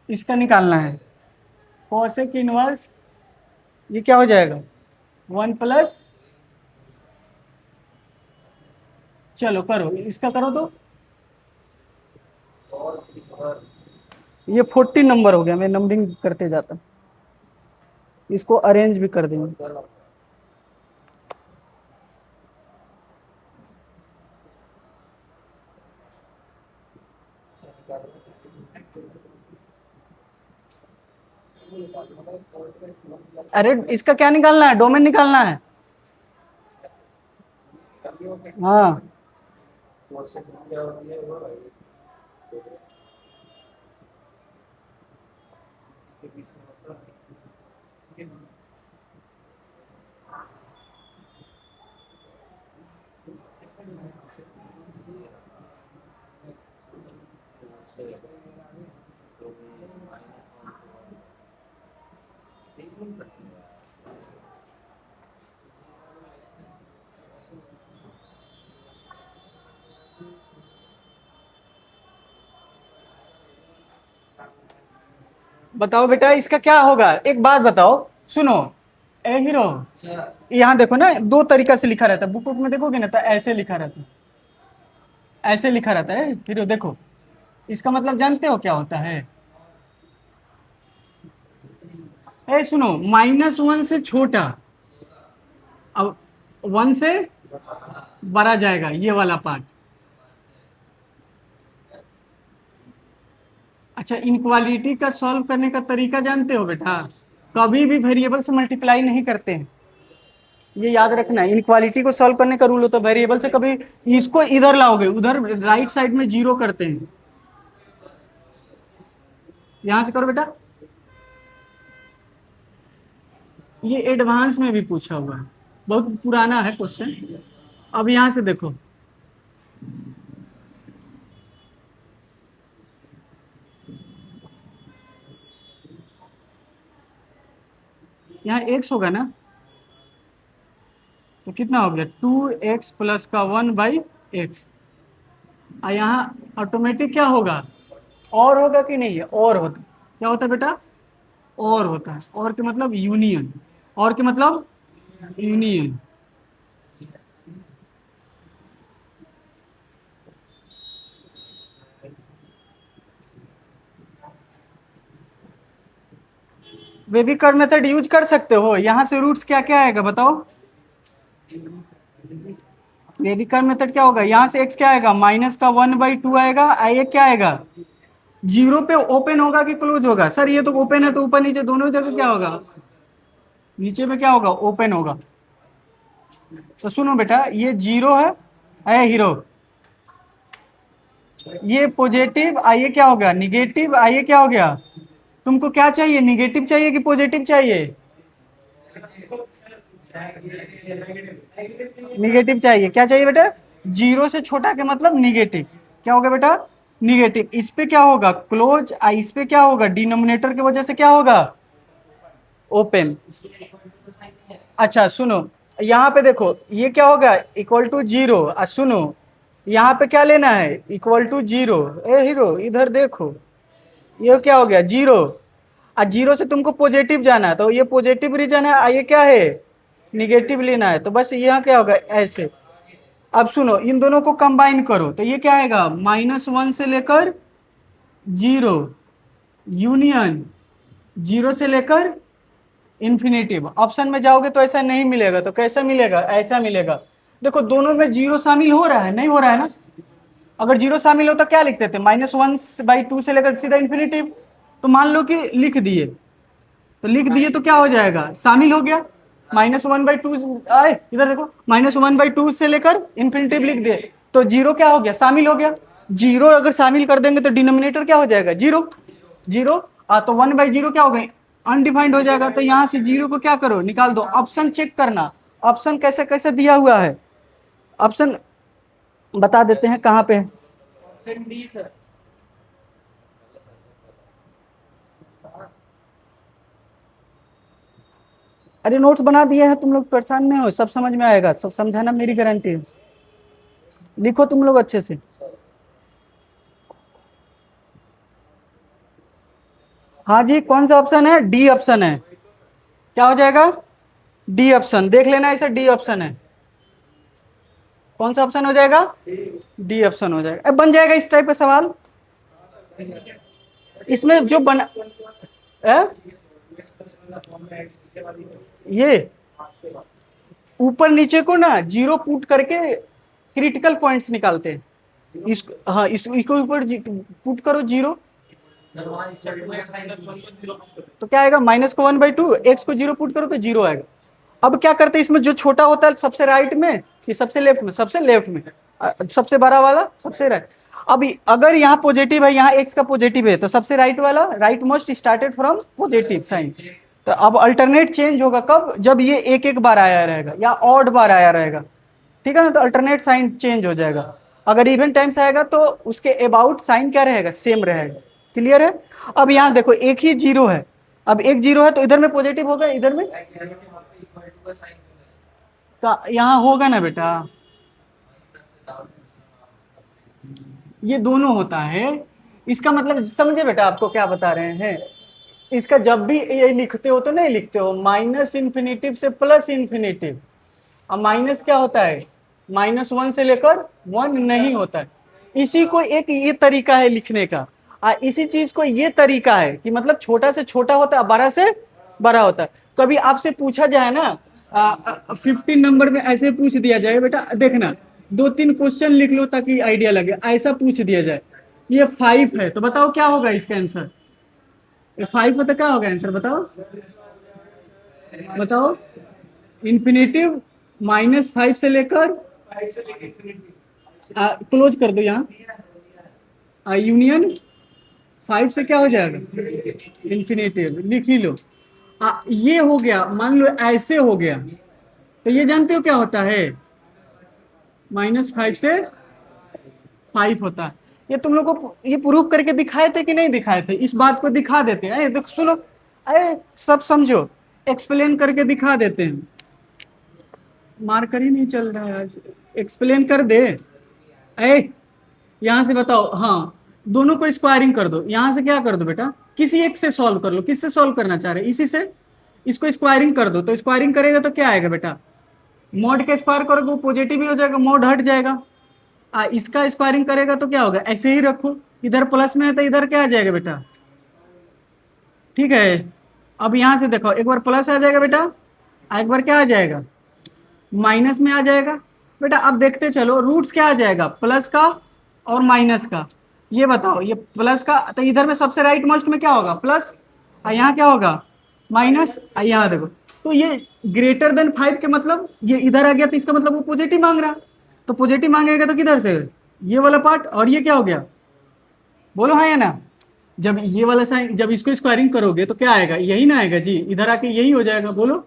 इसका निकालना है, कोसेक इनवर्स, ये क्या हो जाएगा 1 प्लस, चलो करो इसका करो तो, ये 40 नंबर हो गया, मैं नंबरिंग करते जाता, इसको अरेंज भी कर देंगे। अरे इसका क्या निकालना है, डोमेन निकालना है, हाँ बताओ बेटा इसका क्या होगा, एक बात बताओ, सुनो, ए हीरो, यहाँ देखो ना, दो तरीका से लिखा रहता है, बुक में देखोगे ना तो ऐसे लिखा रहता है, ऐसे लिखा रहता है हीरो, देखो इसका मतलब जानते हो क्या होता है? ए सुनो, -1 से छोटा, अब 1 से बड़ा जाएगा, ये वाला पार्ट। अच्छा, इनक्वालिटी का सॉल्व करने का तरीका जानते हो बेटा? कभी भी वेरिएबल से मल्टीप्लाई नहीं करते हैं, ये याद रखना है। इनक्वालिटी को सॉल्व करने का रूल होता है, वेरिएबल से कभी इसको इधर लाओगे, उधर राइट साइड में जीरो करते हैं। यहां से करो बेटा, ये एडवांस में भी पूछा हुआ है, बहुत पुराना है क्वेश्चन। अब यहां से देखो, यहाँ एक्स होगा ना, तो कितना हो गया 2x प्लस का 1/x। यहाँ ऑटोमेटिक क्या होगा, और होगा कि नहीं है? और होता, क्या होता है बेटा? और होता है। और के मतलब यूनियन, और के मतलब union. Baby curve method use कर सकते हो। यहां से रूट्स क्या क्या आएगा बताओ? बेबी कर्व मेथड क्या होगा, यहाँ से x क्या आएगा, -1/2 आएगा, ये क्या आएगा, जीरो पे ओपन होगा कि क्लोज होगा? सर ये तो ओपन है, तो ऊपर नीचे दोनों जगह क्या होगा, नीचे में क्या होगा, ओपन होगा। तो सुनो बेटा, ये जीरो है, हीरो, ये पॉजिटिव, आइए क्या होगा, निगेटिव, आइए क्या हो गया, तुमको क्या चाहिए, निगेटिव चाहिए कि पॉजिटिव चाहिए? निगेटिव चाहिए। क्या चाहिए बेटा? जीरो से छोटा के मतलब निगेटिव। क्या होगा बेटा? निगेटिव। इस पे क्या होगा, क्लोज, इस पे क्या होगा, डिनोमिनेटर की वजह से क्या होगा, ओपन। अच्छा सुनो, यहाँ पे देखो, ये क्या होगा, इक्वल टू जीरो। सुनो, यहाँ पे क्या लेना है, इक्वल टू जीरो। ए हीरो इधर देखो, ये क्या हो गया, जीरो। जीरो से तुमको पॉजिटिव जाना है, तो ये पॉजिटिव रीजन है, ये क्या है, निगेटिव लेना है, तो बस यहाँ क्या होगा, ऐसे। अब सुनो, इन दोनों को कंबाइन करो, तो ये क्या आएगा, -1 से लेकर जीरो, यूनियन जीरो से लेकर इन्फिनेटिव। ऑप्शन में जाओगे तो ऐसा नहीं मिलेगा, तो कैसा मिलेगा, ऐसा मिलेगा। देखो दोनों में जीरो शामिल हो रहा है, नहीं हो रहा है ना? अगर जीरो शामिल होता क्या लिखते थे, -1/2 से लेकर सीधा इन्फिनेटिव। तो मान लो कि लिख दिए, तो लिख दिए तो क्या हो जाएगा, शामिल हो गया। -1/2, आए इधर देखो, -1/2 से लेकर इन्फिनेटिव लिख दिए, तो जीरो क्या हो गया, शामिल हो गया। जीरो अगर शामिल कर देंगे तो डिनोमिनेटर क्या हो जाएगा, जीरो। जीरो, तो 1/0 क्या हो गई, अनडिफाइंड हो जाएगा। तो यहाँ से जीरो को क्या करो, निकाल दो। ऑप्शन चेक करना, ऑप्शन कैसे कैसे दिया हुआ है, ऑप्शन बता देते हैं कहाँ पे है। Option D sir. अरे नोट्स बना दिए हैं, तुम लोग परेशान नहीं हो, सब समझ में आएगा, सब समझाना मेरी गारंटी है। लिखो तुम लोग अच्छे से। हाँ जी, कौन सा ऑप्शन है, डी ऑप्शन है। क्या हो जाएगा, डी ऑप्शन, देख लेना इसे, डी ऑप्शन है। कौन सा ऑप्शन हो जाएगा, डी ऑप्शन हो जाएगा। अब बन जाएगा इस टाइप का सवाल, इसमें जो बना ये ऊपर नीचे को ना जीरो पुट करके क्रिटिकल पॉइंट्स निकालते हैं। हाँ, इसको ऊपर पुट करो जीरो, तो क्या आएगा, -1/2, एक्स को जीरो पुट करो तो जीरो आएगा। अब क्या करते हैं, इसमें जो छोटा होता है सबसे राइट में कि सबसे लेफ्ट में, सबसे लेफ्ट में, सबसे बड़ा वाला सबसे राइट। अब अगर यहाँ पॉजिटिव है, यहाँ एक्स का पॉजिटिव है, तो सबसे राइट वाला, right most started from positive sign. तो अब अल्टरनेट चेंज होगा कब, जब ये एक एक बार आया रहेगा या ऑड बार आया रहेगा, ठीक है ना, तो अल्टरनेट साइन चेंज हो जाएगा। अगर इवन टाइम्स आएगा तो उसके अबाउट साइन क्या रहेगा, सेम रहेगा। क्लियर है? अब यहाँ देखो, एक ही जीरो है, अब एक जीरो है तो इधर में पॉजिटिव होगा, इधर में तो यहाँ होगा ना बेटा, ये दोनों होता है। इसका मतलब समझे बेटा, आपको क्या बता रहे हैं, इसका जब भी ये लिखते हो तो नहीं लिखते हो माइनस इन्फिनेटिव से प्लस इन्फिनेटिव। अब माइनस क्या होता है, -1 से लेकर 1 नहीं होता है। इसी को एक ये तरीका है लिखने का। इसी चीज को ये तरीका है कि मतलब छोटा से छोटा होता है, बड़ा से बड़ा होता है। कभी आपसे पूछा जाए ना 15 नंबर में ऐसे पूछ दिया जाए, बेटा देखना 2-3 क्वेश्चन लिख लो ताकि आइडिया लगे, ऐसा पूछ दिया जाए ये 5 है तो बताओ क्या होगा इसका आंसर। ये 5 है तो क्या होगा आंसर बताओ, बताओ। इन्फिनेटिव -5 से लेकर क्लोज कर दो यहाँ, यूनियन 5 से क्या हो जाएगा इन्फिनेटिव, लिख ही लो। ये हो गया, मान लो ऐसे हो गया तो ये जानते हो क्या होता है, -5 से 5 होता है। ये तुम लोग को ये प्रूफ करके दिखाए थे कि नहीं दिखाए थे, इस बात को दिखा देते हैं। देखो सुनो, अरे सब समझो, एक्सप्लेन करके दिखा देते हैं। मार्कर ही नहीं चल रहा है आज, एक्सप्लेन कर दे। यहां से बताओ, हाँ दोनों को स्क्वायरिंग कर दो, यहां से क्या कर दो बेटा, किसी एक से सॉल्व कर लो। किससे सॉल्व करना चाह रहे, इसी से। इसको स्क्वायरिंग कर दो, तो स्क्वायरिंग करेगा तो क्या आएगा बेटा, मॉड का स्क्वायर करोगे वो पॉजिटिव ही हो जाएगा, मॉड हट जाएगा। इसका स्क्वायरिंग करेगा तो क्या होगा, ऐसे ही रखो, इधर प्लस में है तो इधर क्या आ जाएगा बेटा, ठीक है। अब यहां से देखो, एक बार प्लस आ जाएगा बेटा, एक बार क्या आ जाएगा, माइनस में आ जाएगा। बेटा अब देखते चलो, रूट्स क्या आ जाएगा, प्लस का और माइनस का। ये बताओ, ये प्लस का तो इधर में सबसे राइट मोस्ट में क्या होगा, प्लस, और यहाँ क्या होगा माइनस। यहाँ देखो, तो ये ग्रेटर देन 5 के मतलब ये इधर आ गया, तो इसका मतलब वो पॉजिटिव मांग रहा। तो पॉजिटिव मांगेगा तो किधर से, ये वाला पार्ट, और ये क्या हो गया, बोलो हाँ या ना। जब ये वाला साइन, जब इसको स्क्वायरिंग करोगे तो क्या आएगा, यही ना आएगा जी, इधर आके यही हो जाएगा, बोलो।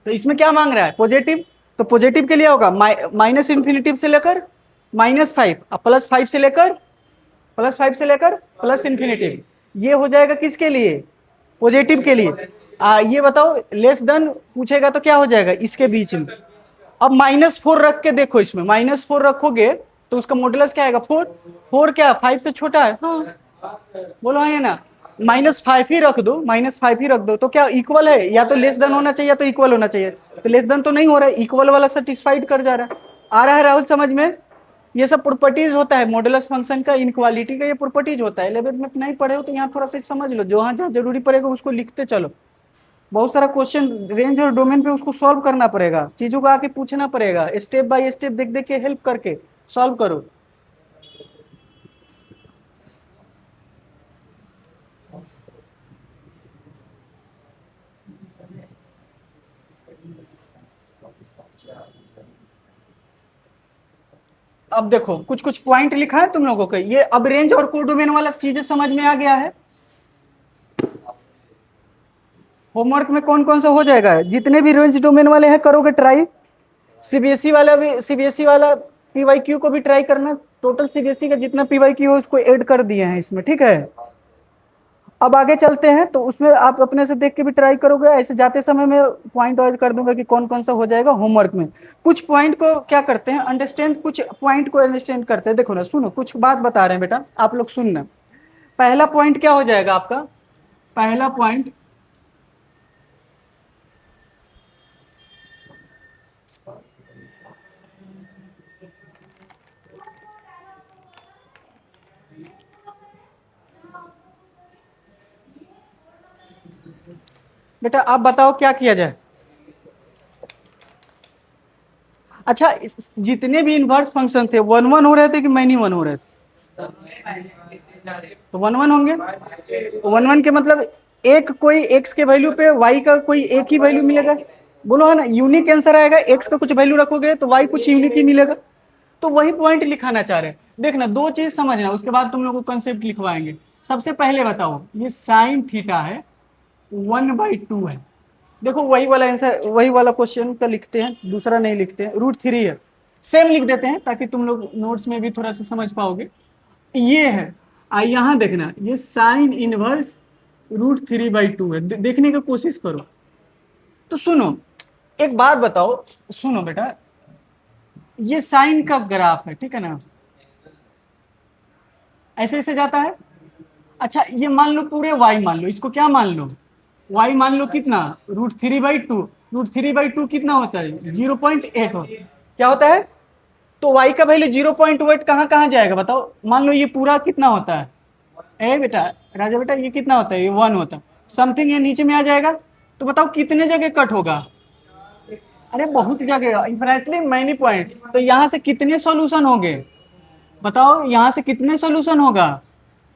तो इसमें क्या मांग रहा है, पॉजिटिव। तो पॉजिटिव के लिए होगा माइनस इन्फिनिटिव से लेकर -5, और +5 से लेकर +5 से लेकर प्लस इन्फिनिटिव। ये हो जाएगा किसके लिए, पॉजिटिव के लिए। ये बताओ लेस देन पूछेगा तो क्या हो जाएगा इसके बीच में। अब -4 रख के देखो, इसमें -4 रखोगे तो उसका मॉडुलस क्या आएगा, 4। 4 क्या 5 से छोटा है, हाँ बोलो हाँ या ना। -5 ही रख दो, -5 ही रख दो, तो क्या इक्वल है, या तो लेस देन होना चाहिए या तो इक्वल होना चाहिए। तो लेस देन तो नहीं हो रहा है, इक्वल वाला सेटिस्फाइड कर जा रहा है। आ रहा है राहुल समझ में। ये सब प्रॉपर्टीज होता है मॉडुलस फंक्शन का, इनक्वालिटी का ये प्रॉपर्टीज होता है। 11th में नहीं पढ़े हो तो यहाँ थोड़ा सा समझ लो, जहाँ जहाँ जरूरी पड़ेगा उसको लिखते चलो। बहुत सारा क्वेश्चन रेंज और डोमेन पे उसको सॉल्व करना पड़ेगा, चीजों को आके पूछना पड़ेगा, स्टेप बाय स्टेप देख देख के हेल्प करके सॉल्व करो। अब देखो कुछ कुछ पॉइंट लिखा है तुम लोगों को, ये अब रेंज और कोडोमेन वाला चीजें समझ में आ गया है। होमवर्क में कौन कौन सा हो जाएगा, जितने भी रेंज डोमेन वाले हैं करोगे ट्राई। सीबीएसई वाला भी, सीबीएसई वाला पीवाईक्यू को भी ट्राई करना। टोटल सीबीएसई का जितना पीवाईक्यू है उसको ऐड कर दिए हैं इसमें, ठीक है। अब आगे चलते हैं, तो उसमें आप अपने से देख के भी ट्राई करोगे, ऐसे जाते समय में पॉइंट वाइज कर दूंगा कि कौन कौन सा हो जाएगा होमवर्क में। कुछ पॉइंट को क्या करते हैं अंडरस्टैंड, कुछ पॉइंट को अंडरस्टैंड करते हैं। देखो ना, सुनो कुछ बात बता रहे हैं बेटा, आप लोग सुनना। पहला पॉइंट क्या हो जाएगा आपका, पहला पॉइंट बेटा आप बताओ क्या किया जाए। अच्छा जितने भी इनवर्स फंक्शन थे 1 1 हो रहे थे कि मैनी 1 हो रहे थे, तो 1 1 होंगे। 1 1 के मतलब एक कोई x के वैल्यू पे y का कोई एक ही वैल्यू मिलेगा, बोलो है ना, यूनिक आंसर आएगा। x का कुछ वैल्यू रखोगे तो y कुछ यूनिक ही मिलेगा। तो वही पॉइंट लिखाना चाह रहे हैं। देखना दो चीज समझना, उसके बाद तुम लोग को कंसेप्ट लिखवाएंगे। सबसे पहले बताओ, ये साइन थीटा है 1/2 है। देखो वही वाला आंसर, वही वाला क्वेश्चन का लिखते हैं, दूसरा नहीं लिखते हैं। √3 है, सेम लिख देते हैं ताकि तुम लोग नोट्स में भी थोड़ा सा समझ पाओगे। ये है, यहां देखना, ये साइन इनवर्स √3/2 है। देखने की कोशिश करो। तो सुनो एक बात बताओ, सुनो बेटा, ये साइन का ग्राफ है, ठीक है ना, ऐसे ऐसे जाता है। अच्छा ये मान लो पूरे y मान लो, इसको क्या मान लो, y मान लो कितना, √3/2। √3/2 कितना होता है, 0.8 होता है। क्या होता है, तो y का वैल्यू 0.8 कहाँ कहाँ जाएगा बताओ। मान लो ये पूरा कितना होता है, ए बेटा, राजा बेटा ये कितना होता है, ये 1 होता है, समथिंग ये नीचे में आ जाएगा। तो बताओ कितने जगह कट होगा, अरे बहुत जगह, इन्फिनिटली मैनी पॉइंट। तो यहाँ से कितने सॉल्यूशन होंगे बताओ, यहाँ से कितने सॉल्यूशन होगा,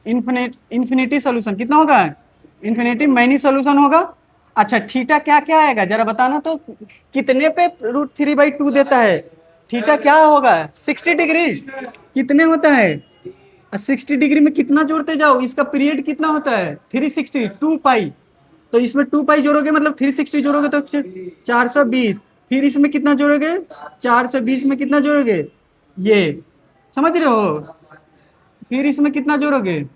इन्फिनिटी सॉल्यूशन कितना होगा, इन्फिनिटी मैनी सॉल्यूशन होगा। अच्छा थीटा क्या क्या आएगा जरा बताना तो, कितने पे √3/2 देता है, थीटा क्या होगा, 60 डिग्री, कितने होता है, 60 डिग्री में कितना जोड़ते जाओ, इसका पीरियड कितना होता है 360, 2 पाई। तो इसमें 2 पाई जोड़ोगे मतलब 360 जोड़ोगे तो 420, फिर इसमें कितना जोड़ोगे, 420 में कितना जोड़ोगे, ये समझ रहे हो, फिर इसमें कितना जोड़ोगे,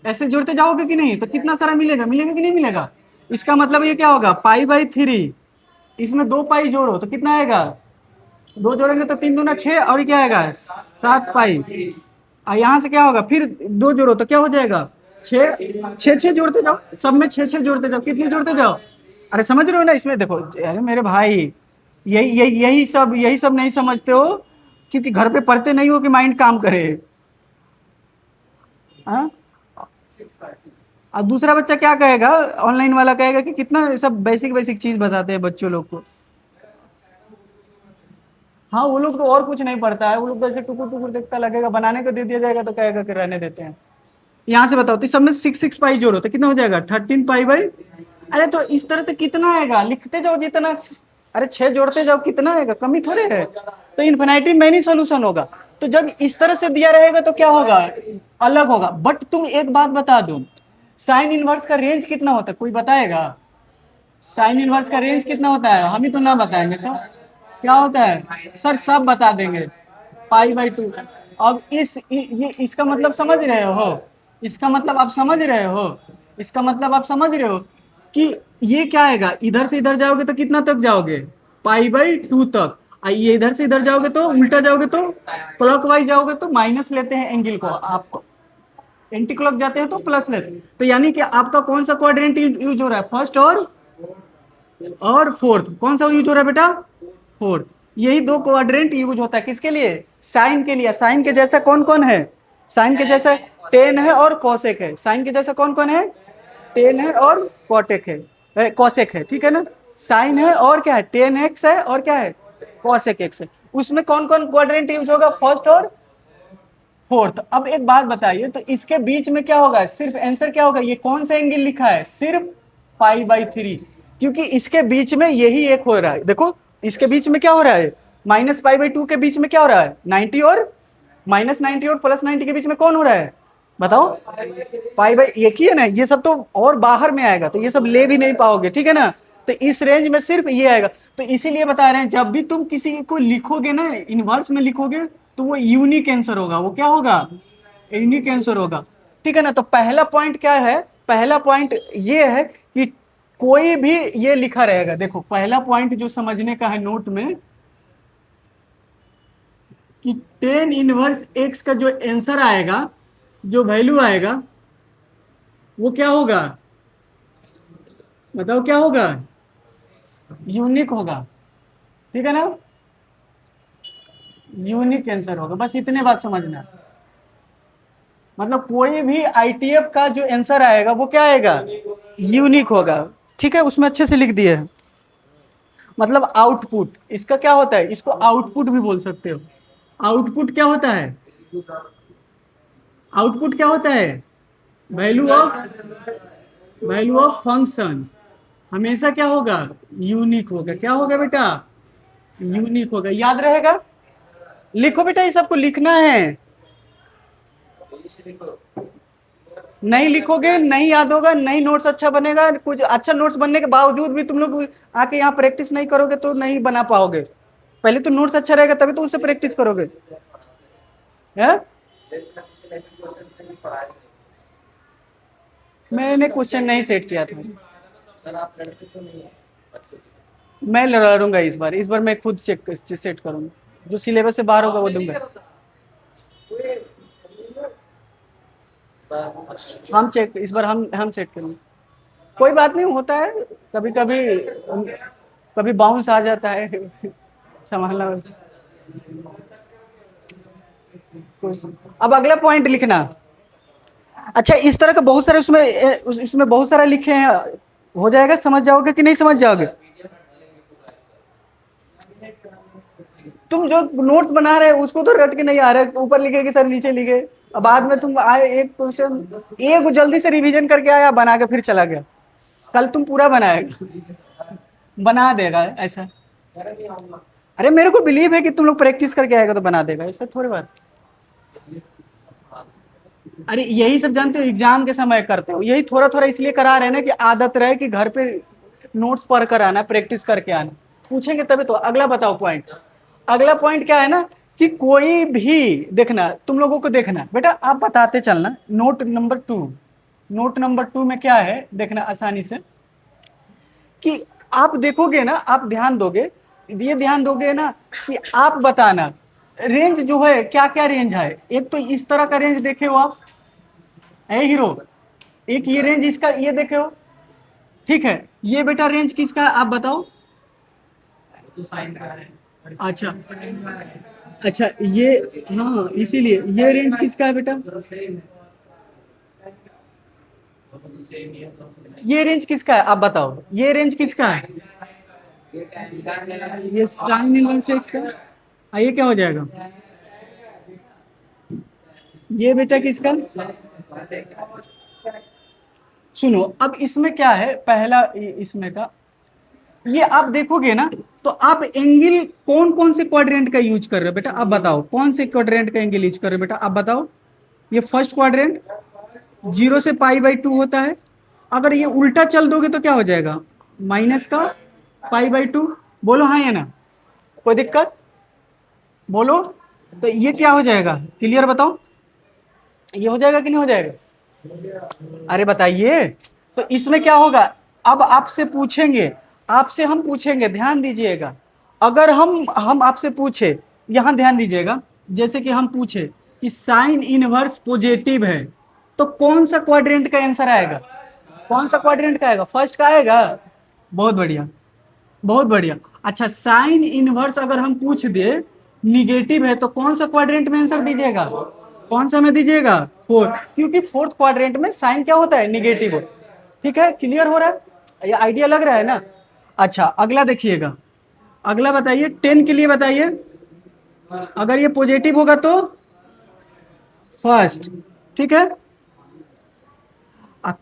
ऐसे जोड़ते जाओगे कि नहीं, तो कितना सारा मिलेगा, मिलेगा कि नहीं मिलेगा। इसका मतलब ये क्या होगा, पाई/3, इसमें 2 पाई जोड़ो तो कितना आएगा, 2 जोड़ेंगे तो 3 दूना 6, और क्या आएगा 7 पाई। और यहाँ से क्या होगा, फिर 2 जोड़ो तो क्या हो जाएगा 6, 6 जोड़ते जाओ, सब में 6 जोड़ते जाओ, कितने जोड़ते जाओ, अरे समझ रहे हो ना इसमें देखो, अरे मेरे भाई यही सब नहीं समझते हो, क्योंकि घर पे पढ़ते नहीं हो कि माइंड काम करे। हाँ, और दूसरा बच्चा क्या कहेगा, ऑनलाइन वाला कहेगा कि कितना सब बेसिक बेसिक चीज बताते हैं बच्चों लोग को। हाँ वो लोग तो और कुछ नहीं पढ़ता है, वो लोग तो ऐसे टुकुर टुकुर देखता लगेगा, बनाने को दे दिया जाएगा तो कहेगा कि रहने देते हैं। यहाँ से बताओ तो सब में 6 पाई जोड़ो तो कितना हो जाएगा, 13 पाई/। अरे तो इस तरह से कितना आएगा, लिखते जाओ जितना, अरे 6 जोड़ते जाओ कितना आएगा, कमी थोड़े है। तो इन्फिनिटी मैनी सॉल्यूशन होगा। तो जब इस तरह से दिया रहेगा तो क्या होगा, अलग होगा। बट तुम एक बात बता दो, साइन इनवर्स का रेंज कितना होता है, कोई बताएगा, साइन इनवर्स का रेंज कितना होता है, हम ही तो ना बताएंगे सर, क्या होता है सर, सब बता देंगे, पाई/2। अब ये इसका मतलब समझ रहे हो, इसका मतलब आप समझ रहे हो, इसका मतलब आप समझ रहे हो कि ये क्या आएगा, इधर से इधर जाओगे तो कितना तक जाओगे, पाई/2 तक। ये इधर से इधर जाओगे तो उल्टा जाओगे तो क्लॉकवाइज जाओगे तो माइनस लेते हैं एंगल को, आप एंटी क्लॉक जाते हैं तो प्लस लेते हैं। तो यानी कि आपका कौन सा क्वाड्रेंट यूज हो रहा है, फर्स्ट और फोर्थ, कौन सा यूज हो रहा है बेटा, फोर्थ। यही 2 क्वाड्रेंट यूज होता है किसके लिए, साइन के लिए। साइन के जैसा कौन कौन है, साइन के जैसा टेन है और कॉसेक है, साइन के जैसा कौन कौन है, टेन है और कॉटेक है, कॉसेक है, ठीक है ना। साइन है और क्या है, tan x है और क्या है, कॉसेक x है। उसमें कौन कौन क्वाड्रेंट यूज होगा, फर्स्ट और फोर्थ। अब एक बात बताइए, तो इसके बीच में क्या होगा, सिर्फ आंसर क्या होगा, ये कौन सा एंगल लिखा है, सिर्फ पाई/3, क्योंकि इसके बीच में यही एक हो रहा है। देखो इसके बीच में क्या हो रहा है, -पाई/2 के बीच में क्या हो रहा है, 90 और -90 और +90 के बीच में कौन हो रहा है बताओ, एक ही है ना। ये सब तो और बाहर में आएगा तो ये सब ले भी नहीं पाओगे, ठीक है ना। तो इस रेंज में सिर्फ ये आएगा। तो इसीलिए बता रहे हैं, जब भी तुम किसी को लिखोगे ना, इनवर्स में लिखोगे तो वो यूनिक आंसर होगा, वो क्या होगा, यूनिक आंसर होगा, ठीक है ना। तो पहला पॉइंट क्या है, पहला पॉइंट ये है कि कोई भी ये लिखा रहेगा, देखो पहला पॉइंट जो समझने का है नोट में, कि tan−1 का जो आंसर आएगा, जो वैल्यू आएगा वो क्या होगा बताओ, क्या होगा, यूनिक होगा, ठीक है ना, यूनिक आंसर होगा। बस इतने बात समझना, मतलब कोई भी आईटीएफ का जो आंसर आएगा वो क्या आएगा, यूनिक होगा, ठीक है। उसमें अच्छे से लिख दिए हैं, मतलब आउटपुट इसका क्या होता है, इसको आउटपुट भी बोल सकते हो। आउटपुट क्या होता है, आउटपुट क्या होता है, वैल्यू ऑफ फंक्शन हमेशा क्या होगा, यूनिक होगा। क्या होगा बेटा, यूनिक होगा, याद रहेगा। लिखो बेटा, ये सबको लिखना है, नहीं लिखोगे नहीं याद होगा, नहीं नोट्स अच्छा बनेगा। कुछ अच्छा नोट्स बनने के बावजूद भी तुम लोग आके यहाँ प्रैक्टिस नहीं करोगे तो नहीं बना पाओगे। पहले तो नोट्स अच्छा रहेगा तभी तो उससे प्रैक्टिस करोगे, है। मैंने क्वेश्चन नहीं सेट किया था, मैं लड़ूंगा इस बार मैं खुद चेक सेट करूंगा, जो सिलेबस से बाहर होगा वो दूंगा। हम चेक इस बार हम सेट करेंगे। कोई बात नहीं, होता है कभी कभी, कभी बाउंस आ जाता है। संभालना बस। अब अगला पॉइंट लिखना। अच्छा, इस तरह का बहुत सारे उसमें उसमें बहुत सारा लिखे हैं, हो जाएगा, समझ जाओगे कि नहीं समझ जाओगे? तुम जो नोट्स बना रहे हो उसको तो रट के नहीं आ रहे, ऊपर लिखे कि सर नीचे लिखे। अब बाद में तुम आए एक क्वेश्चन, एक जल्दी से रिवीजन करके आया, बना के फिर चला गया। कल तुम पूरा बनाएगा, बना देगा ऐसा। अरे मेरे को बिलीव है कि तुम लोग प्रैक्टिस करके आएगा तो बना देगा, ऐसा थोड़ी बात। अरे यही सब जानते हो, एग्जाम के समय करते हो, यही थोड़ा थोड़ा इसलिए करा रहे हैं ना कि आदत रहे कि घर पे नोट्स पढ़ कर आना, प्रैक्टिस करके आना। पूछेंगे तभी तो। अगला बताओ पॉइंट। अगला पॉइंट क्या है ना, कि कोई भी देखना, तुम लोगों को देखना बेटा, आप बताते चलना। नोट नंबर 2 में क्या है देखना आसानी से, कि आप देखोगे ना, आप ध्यान दोगे, ये ध्यान दोगे ना, कि आप बताना रेंज जो है क्या क्या रेंज है। एक तो इस तरह का रेंज देखे हो आप, है हीरो, एक ये रेंज इसका ये देखे हो, ठीक है। ये बेटा रेंज किसका है आप बताओ? अच्छा, अच्छा ये, हाँ इसीलिए ये रेंज किसका है बेटा? ये रेंज किसका है आप बताओ? ये रेंज किसका है? ये साइन इनवर्स एक्स का। ये क्या हो जाएगा? ये बेटा किसका? सुनो, अब इसमें क्या है, पहला इसमें का, ये आप देखोगे ना, तो आप एंगल कौन कौन से क्वाड्रेंट का यूज कर रहे हो बेटा आप बताओ? कौन से क्वाड्रेंट का एंगल यूज कर रहे हो बेटा आप बताओ? ये फर्स्ट क्वाड्रेंट 0 से π/2 होता है। अगर ये उल्टा चल दोगे तो क्या हो जाएगा? माइनस का π/2। बोलो हाँ या ना, कोई दिक्कत? बोलो। तो ये क्या हो जाएगा, क्लियर बताओ? ये हो जाएगा कि नहीं हो जाएगा? अरे बताइए। तो इसमें क्या होगा, अब आपसे पूछेंगे, आपसे हम पूछेंगे, ध्यान दीजिएगा। अगर हम आपसे पूछे, यहां ध्यान दीजिएगा, जैसे कि हम पूछे कि साइन इनवर्स पॉजिटिव है, तो कौन सा क्वाड्रेंट का आंसर आएगा? कौन सा क्वाड्रेंट का आएगा? फर्स्ट का आएगा। बहुत बढ़िया, बहुत बढ़िया। अच्छा, साइन इनवर्स अगर हम पूछ दे निगेटिव है, तो कौन सा क्वाड्रेंट में आंसर दीजिएगा? कौन सा में दीजिएगा? फोर्थ, क्योंकि फोर्थ क्वाड्रेंट में साइन क्या होता है? निगेटिव हो। ठीक है, क्लियर हो रहा है, ये आइडिया लग रहा है ना? अच्छा, अगला देखिएगा, अगला बताइए 10 के लिए बताइए। अगर ये पॉजिटिव होगा तो फर्स्ट, ठीक है।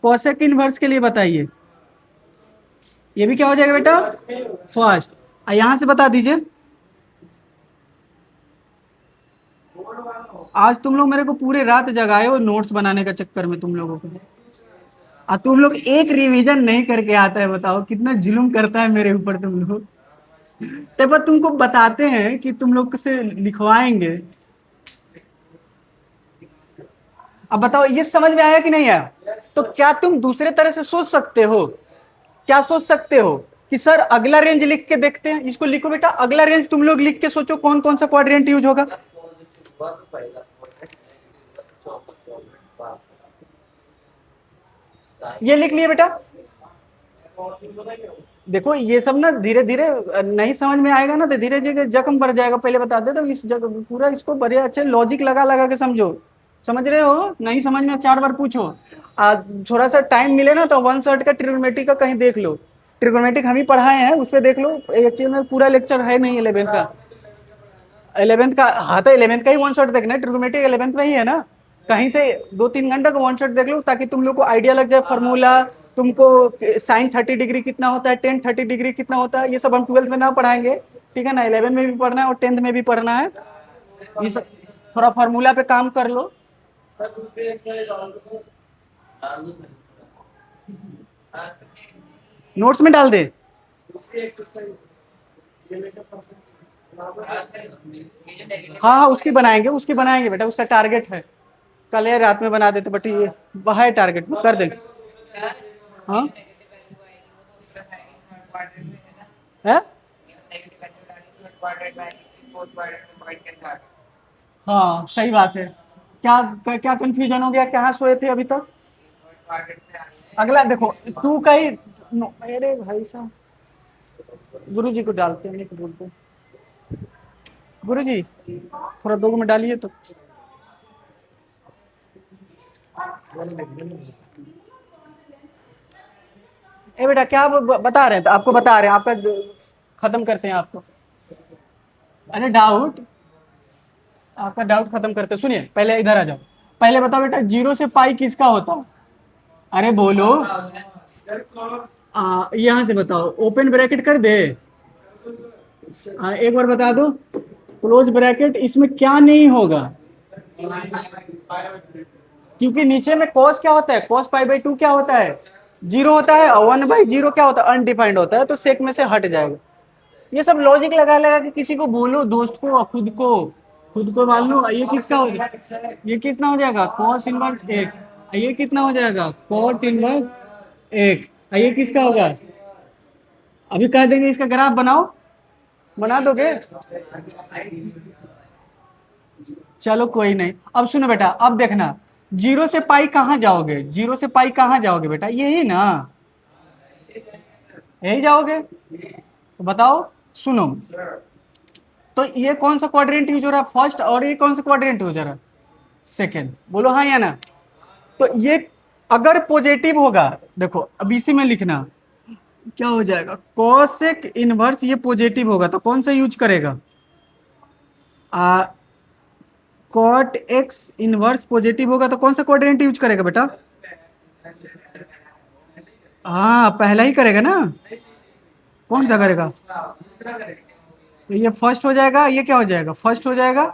कोसेक इनवर्स के लिए बताइए, ये भी क्या हो जाएगा बेटा? फर्स्ट। यहां से बता दीजिए। आज तुम लोग मेरे को पूरे रात जगाए हो नोट्स बनाने का चक्कर में, तुम लोगों को। तुम लोग एक रिवीजन नहीं करके आता है, बताओ कितना जुल्म करता है मेरे ऊपर तुम लोग। तब पर तुमको बताते हैं कि तुम लोग से लिखवाएंगे। अब बताओ ये समझ में आया कि नहीं आया? तो क्या तुम दूसरे तरह से सोच सकते हो? क्या सोच सकते हो कि सर अगला रेंज लिख के देखते हैं? इसको लिखो बेटा, अगला रेंज तुम लोग लिख के सोचो कौन कौन सा क्वाड्रेंट यूज होगा। ये लिख लिए बेटा। देखो ये सब ना धीरे धीरे नहीं समझ में आएगा ना, तो धीरे धीरे जख्म बढ़ जाएगा। पहले बता दे तो इस जगह पूरा इसको बड़े अच्छे लॉजिक लगा लगा के समझो। समझ रहे हो? नहीं समझ में 4 बार पूछो। थोड़ा सा टाइम मिले ना तो 1 शॉट का ट्रिग्नोमेट्री का कहीं देख लो। ट्रिग्नोमेट्रिक हम ही पढ़ाए हैं, उस पर देख लो। एक्चुअली में पूरा लेक्चर है नहीं 11th का। 11th का, हाँ तो 11th का ही 1 शॉट देखना है। ट्रिग्नोमेट्री 11th में ही है ना। कहीं से 2-3 घंटा का 1 शॉट देख लो, ताकि तुम लोग को आइडिया लग जाए फार्मूला। तुमको साइन 30 डिग्री कितना होता है, टेन 30 डिग्री कितना होता है, ये सब हम 12th में ना पढ़ाएंगे। ठीक है ना, 11 में भी पढ़ना है और 10th में भी पढ़ना है। ये सब थोड़ा फार्मूला पे काम कर लो। नोट्स में डाल दे। हाँ हाँ, उसकी बनाएंगे, उसकी बनाएंगे बेटा, उसका टारगेट है। कल या रात में बना देते, बट ये है टारगेट, कर देंगे। हाँ है, हाँ सही बात है। क्या क्या कंफ्यूजन हो गया, कहाँ सोए थे अभी तक? अगला देखो, टू का ही अरे भाई साहब, गुरु जी को डालते हैं, नहीं तो बोलते गुरु जी थोड़ा 2 मिनट डालिए तो। ए बेटा क्या बता रहे हैं, तो आपको बता रहे हैं, आपका खत्म करते हैं आपको। अरे डाउट, आपका डाउट खत्म करते, सुनिए पहले इधर आ जाओ। पहले बताओ बेटा, 0 से पाई किसका होता है? अरे बोलो, यहाँ से बताओ, ओपन ब्रैकेट कर दे। एक बार बता दो, क्लोज ब्रैकेट, इसमें क्या नहीं होगा? क्योंकि नीचे में कॉस क्या होता है, कॉस पाई/2 क्या होता है? 0 होता है, और 1/0 क्या होता है? अनडिफाइंड होता है, तो सेक में से हट जाएगा। ये सब लॉजिक लगा लगा कि किसी को बोलो, दोस्त को, खुद को मान लो। ये किसका हो जाएगा, ये कितना हो जाएगा? Cos inverse x. ये कितना हो जाएगा? Cot inverse x. ये किसका होगा? अभी कह देंगे इसका ग्राफ बनाओ, बना दोगे? चलो कोई नहीं, अब सुनो बेटा, अब देखना, 0 से पाई कहाँ जाओगे? 0 से पाई कहाँ जाओगे बेटा? यही ना, यही जाओगे, तो बताओ। सुनो, तो ये कौन सा क्वाड्रेंट यूज हो रहा है? फर्स्ट। और ये कौन सा क्वाड्रेंट यूज हो रहा है? सेकेंड। बोलो हाँ या ना। तो ये अगर पॉजिटिव होगा, देखो अब इसी में लिखना, क्या हो जाएगा? कोसेक इनवर्स, ये पॉजिटिव होगा तो कौन सा यूज करेगा? कॉट एक्स इनवर्स पॉजिटिव होगा तो कौन सा क्वाड्रेंट यूज करेगा बेटा? हाँ पहला ही करेगा ना, कौन सा करेगा? तो ये फर्स्ट हो जाएगा, ये क्या हो जाएगा? फर्स्ट हो जाएगा,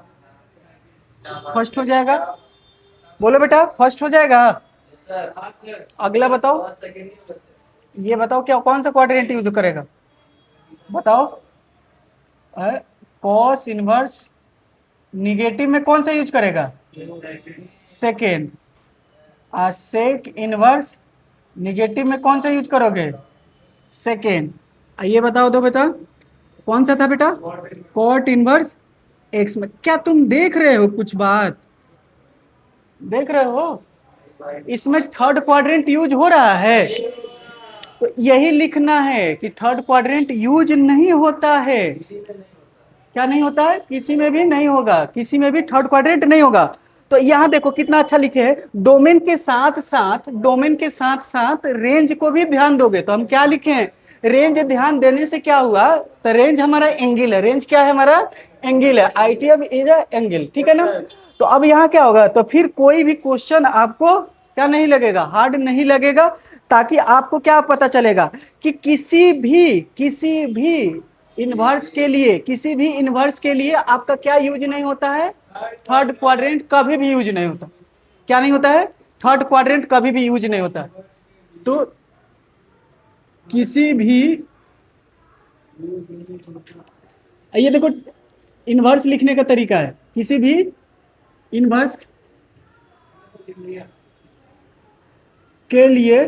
फर्स्ट हो जाएगा। बोलो बेटा, फर्स्ट हो जाएगा। अगला बताओ, ये बताओ क्या, कौन सा क्वाड्रेंट यूज करेगा? बताओ। कॉस इनवर्स निगेटिव में कौन सा यूज करेगा? सेकेंड। सेक इनवर्स निगेटिव में कौन सा यूज करोगे? सेकेंड। ये बताओ दो बेटा, कौन सा था बेटा? कॉट इनवर्स एक्स में। क्या तुम देख रहे हो कुछ बात? देख रहे हो इसमें थर्ड क्वाड्रेंट यूज हो रहा है, तो यही लिखना है कि थर्ड क्वाड्रेंट यूज नहीं होता है। क्या नहीं होता है? किसी में भी नहीं होगा, किसी में भी थर्ड क्वाड्रेंट नहीं होगा। तो यहां देखो कितना अच्छा लिखे है, डोमेन के साथ साथ, डोमेन के साथ साथ रेंज को भी ध्यान दोगे। तो हम क्या लिखे हैं? रेंज ध्यान देने से क्या हुआ? तो रेंज हमारा एंगल है, रेंज क्या है हमारा? एंगल है। आई ऑफ इज एंगल, ठीक है ना। तो अब यहाँ क्या होगा, तो फिर कोई भी क्वेश्चन आपको क्या नहीं लगेगा? हार्ड नहीं लगेगा। ताकि आपको क्या पता चलेगा कि किसी भी इनवर्स के लिए, किसी भी इनवर्स के लिए आपका क्या यूज नहीं होता है? थर्ड क्वाड्रेंट कभी भी यूज नहीं होता। क्या नहीं होता है? थर्ड क्वाड्रेंट कभी भी यूज नहीं होता। तो किसी भी, ये देखो इनवर्स लिखने का तरीका है, किसी भी इनवर्स के लिए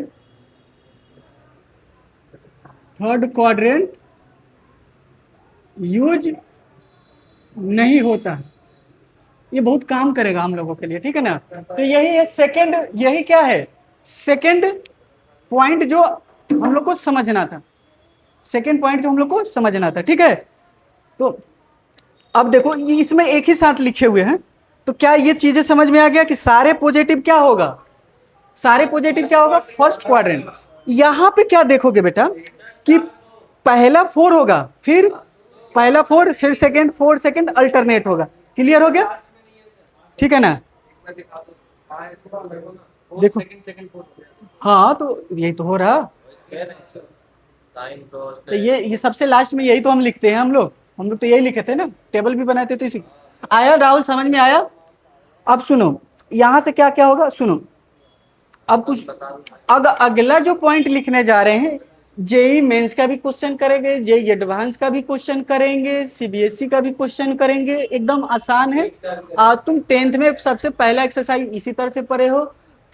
थर्ड क्वाड्रेंट यूज नहीं होता। ये बहुत काम करेगा हम लोगों के लिए, ठीक है ना। तो यही है सेकंड, यही क्या है? सेकंड पॉइंट जो हम लोग को समझना था, सेकंड पॉइंट जो हम लोग को समझना था, ठीक है। तो अब देखो ये इसमें एक ही साथ लिखे हुए हैं, तो क्या ये चीजें समझ में आ गया कि सारे पॉजिटिव क्या होगा? सारे पॉजिटिव क्या होगा? First quadrant. यहां पे क्या देखोगे बेटा कि पहला 4 होगा, फिर पहला 4, फिर सेकंड 4, सेकंड अल्टरनेट होगा। क्लियर हो गया? ठीक है ना। देखो हाँ, तो यही तो हो रहा। तो ये सबसे लास्ट में यही तो हम लिखते हैं, हम लोग तो यही लिखे थे ना, टेबल भी बनाते तो इसी। आया राहुल, समझ में आया? अब सुनो, यहां से क्या क्या होगा, सुनो। अब कुछ अगला जो पॉइंट लिखने जा रहे हैं, जेई मेंस का भी क्वेश्चन करेंगे, जेई एडवांस का भी क्वेश्चन करेंगे, सीबीएसई का भी क्वेश्चन करेंगे। एकदम आसान है। तुम 10th में सबसे पहला एक्सरसाइज इसी तरह से पढ़े हो,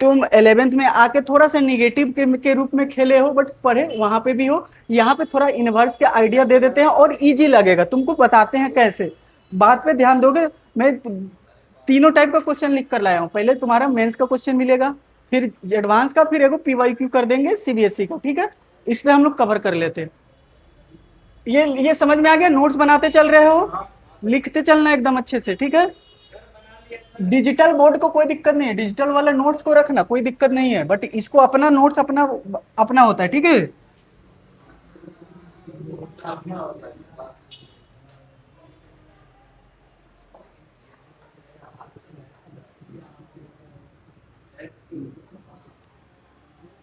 तुम 11th में आके थोड़ा सा निगेटिव के रूप में खेले हो, बट पढ़े वहां पे भी हो। यहाँ पे थोड़ा इनवर्स के आइडिया दे देते हैं और इजी लगेगा, तुमको बताते हैं कैसे। बात पे ध्यान दोगे। मैं तीनों टाइप का क्वेश्चन लिख कर लाया हूँ। पहले तुम्हारा मेंस का क्वेश्चन मिलेगा, फिर एडवांस का, फिर एगो पीवाईक्यू कर देंगे सीबीएसई का, ठीक है। इस पे हम लोग कवर कर लेते हैं। ये समझ में आ गया? नोट्स बनाते चल रहे हो, लिखते चलना एकदम अच्छे से, ठीक है। डिजिटल बोर्ड को कोई दिक्कत नहीं है, डिजिटल वाला नोट्स को रखना कोई दिक्कत नहीं है, बट इसको अपना नोट्स अपना अपना होता है, ठीक है।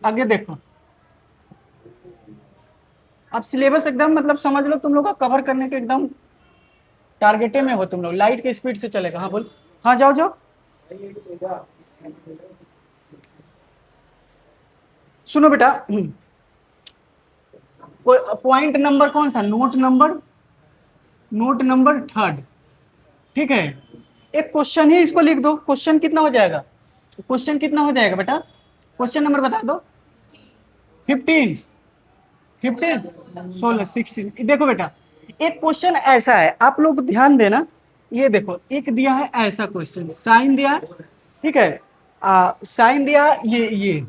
आगे देखो, अब सिलेबस एकदम मतलब समझ लो तुम लोग का कवर करने के एकदम टारगेटे में हो तुम लोग। लाइट की स्पीड से चलेगा। हाँ बोल, हाँ जाओ जाओ। सुनो बेटा, पॉइंट नंबर कौन सा? नोट नंबर थर्ड, ठीक है। एक क्वेश्चन ही इसको लिख दो। क्वेश्चन कितना हो जाएगा? क्वेश्चन कितना हो जाएगा बेटा? क्वेश्चन नंबर बता दो। 15, 16, 16। देखो बेटा, एक क्वेश्चन ऐसा है, आप लोग ध्यान देना। ये देखो, एक दिया है ऐसा क्वेश्चन, साइन दिया है, ठीक है। साइन दिया ये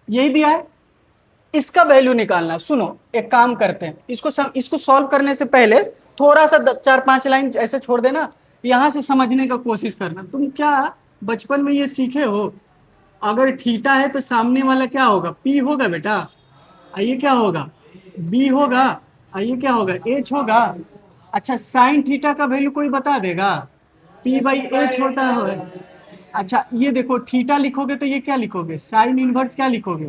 यही दिया है, इसका वैल्यू निकालना। सुनो, एक काम करते हैं, इसको सॉल्व करने से पहले थोड़ा सा 4-5 लाइन ऐसे छोड़ देना, यहां से समझने का कोशिश करना। तुम क्या बचपन में ये सीखे हो? अगर थीटा है तो सामने वाला क्या होगा? पी होगा बेटा। ये क्या होगा? बी होगा। ये क्या होगा? एच होगा। अच्छा, साइन थीटा का वैल्यू कोई बता देगा? पी बाई एच होता है। अच्छा, ये देखो, थीटा लिखोगे तो ये क्या लिखोगे? साइन इनवर्स क्या लिखोगे?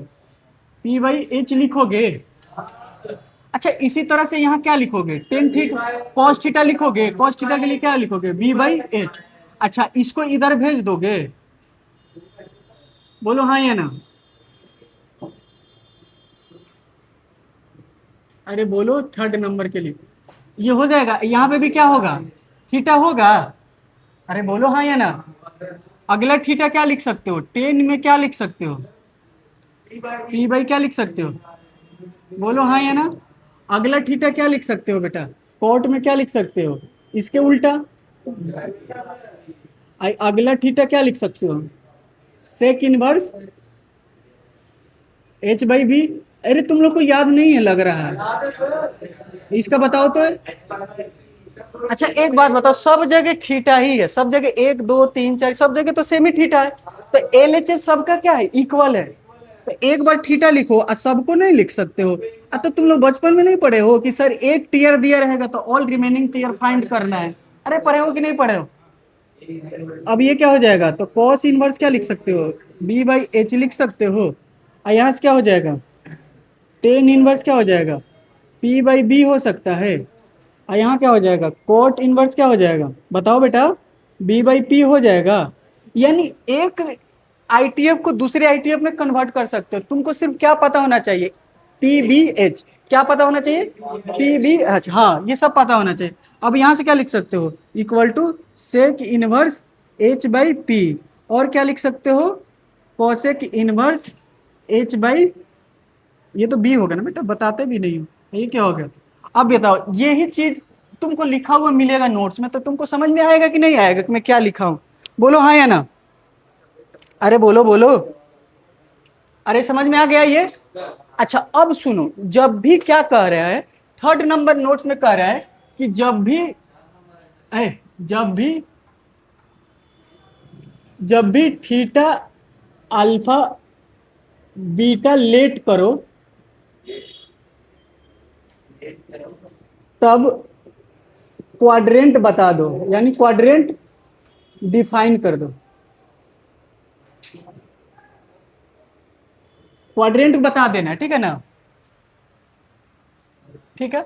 पी बाई एच लिखोगे। अच्छा, इसी तरह से यहाँ क्या लिखोगे? टेन थीटा कॉस थीटा लिखोगे। कॉस थीटा के लिए क्या लिखोगे? B by H. अच्छा, इसको इधर भेज दोगे? बोलो हाँ या ना। अरे बोलो थर्ड नंबर के लिए ये हो जाएगा। यहाँ पे भी क्या होगा? थीटा होगा। अरे बोलो हाँ या ना। अगला थीटा क्या लिख सकते हो? टेन में क्या लिख सकते हो? पी बाई क्या लिख सकते हो? बोलो हाँ या ना। अगला थीटा क्या लिख सकते हो बेटा? कॉट में क्या लिख सकते हो? इसके उल्टा। अगला थीटा क्या लिख सकते हो? Sec inverse H by B. अरे तुम लोग को याद नहीं है लग रहा है, इसका बताओ तो। अच्छा, एक बात बताओ, सब जगह थीटा ही है, सब जगह 1 2 3 4 सब जगह तो सेम ही थीटा है। तो एल एच एस सबका क्या है? इक्वल है। तो एक बार थीटा लिखो और सबको नहीं लिख सकते हो। तो तुम लोग बचपन में नहीं पढ़े हो कि सर एक टीयर दिया रहेगा तो ऑल रिमेनिंग टीयर फाइंड करना है? अरे पढ़े हो कि नहीं पढ़े हो? अब ये क्या हो जाएगा? तो कॉस इनवर्स क्या लिख सकते हो? बी बाई एच लिख सकते हो। और यहाँ से क्या हो जाएगा? टेन इनवर्स क्या हो जाएगा? पी बाई बी हो सकता है। और यहाँ क्या हो जाएगा? कोट इनवर्स क्या हो जाएगा? बताओ बेटा। बी बाई पी हो जाएगा। यानी एक आईटीएफ को दूसरे आईटीएफ में कन्वर्ट कर सकते हो। तुमको सिर्फ क्या पता होना चाहिए? P B H. क्या पता होना चाहिए? P B H. हाँ, ये सब पता होना चाहिए। अब यहाँ से क्या लिख सकते हो? Equal to sec inverse H by P. और क्या लिख सकते हो? कोसेक इनवर्स एच बाई, ये तो बी होगा ना बेटा, बताते भी नहीं हो। ये क्या हो गया? अब बताओ, ये ही चीज तुमको लिखा हुआ मिलेगा नोट्स में, तो तुमको समझ में आएगा कि नहीं आएगा कि मैं क्या लिखा हूं? बोलो हाँ या ना। अरे बोलो बोलो। अरे समझ में आ गया ये? अच्छा, अब सुनो, जब भी क्या कह रहा है, थर्ड नंबर नोट्स में कह रहा है कि जब भी थीटा अल्फा बीटा लेट करो तब क्वाड्रेंट बता दो, यानी क्वाड्रेंट डिफाइन कर दो। क्वाड्रेंट बता देना, ठीक है ना? ठीक है।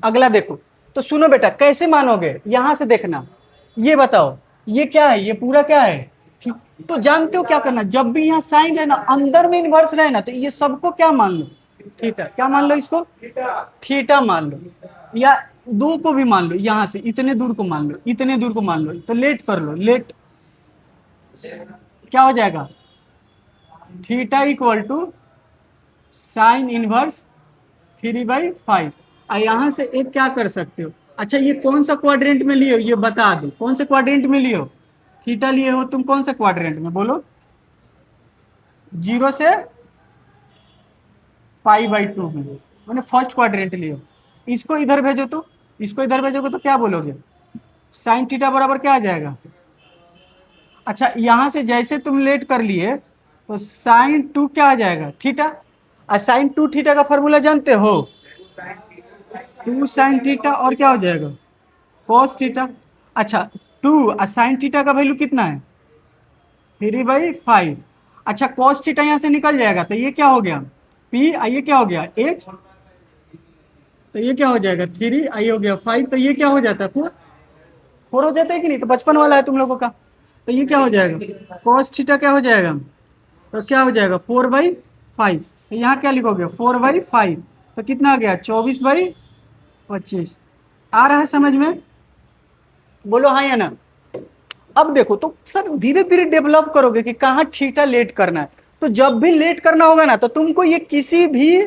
अगला देखो, तो सुनो बेटा, कैसे मानोगे? यहां से देखना। ये बताओ, ये क्या है? ये पूरा क्या है? ठीक। तो जानते हो क्या करना? जब भी यहाँ साइन है ना, अंदर में इन्वर्स रहे ना, तो ये सबको क्या मान लो? थीटा। क्या मान लो इसको? थीटा मान लो। या दो को भी मान लो, यहां से इतने दूर को मान लो, इतने दूर को मान लो, तो लेट कर लो। लेट क्या हो जाएगा? Theta equal to sine inverse 3/5। यहाँ से एक क्या कर सकते हो, अच्छा ये कौन सा क्वाड्रेंट में लिए हो ये बता दो, कौन से क्वाड्रेंट में लिए हो थीटा लिए हो तुम, कौन से क्वाड्रेंट में बोलो? 0 से π/2 में, मैंने फर्स्ट क्वाड्रेंट लिए हो। इसको इधर भेजो तो, इसको इधर भेजोगे तो क्या बोलोगे? साइन थीटा बराबर क्या आ जाएगा? अच्छा यहां से जैसे तुम लेट कर लिए तो साइन 2 क्या आ जाएगा? थीटा। और साइन 2 थीटा का फॉर्मूला जानते हो? 2 साइन थीटा और क्या हो जाएगा? Cos theta. अच्छा 2 और साइन थीटा का वैल्यू कितना है? 3/5। अच्छा कॉस थीटा यहाँ से निकल जाएगा तो ये क्या हो गया? P, ये क्या हो गया? H, तो ये क्या हो जाएगा? 3, आई हो गया 5, तो ये क्या हो जाता है? 4। 4 हो जाता है कि नहीं? तो बचपन वाला है तुम लोगों का। तो ये क्या हो जाएगा? कॉस थीटा क्या हो जाएगा? तो क्या हो जाएगा? 4/5। तो यहाँ क्या लिखोगे? 4/5। तो कितना आ गया? 24/25। आ रहा है समझ में? बोलो हाँ या ना। अब देखो तो सर धीरे धीरे डेवलप करोगे कि कहाँ थीटा लेट करना है। तो जब भी लेट करना होगा ना तो तुमको ये किसी भी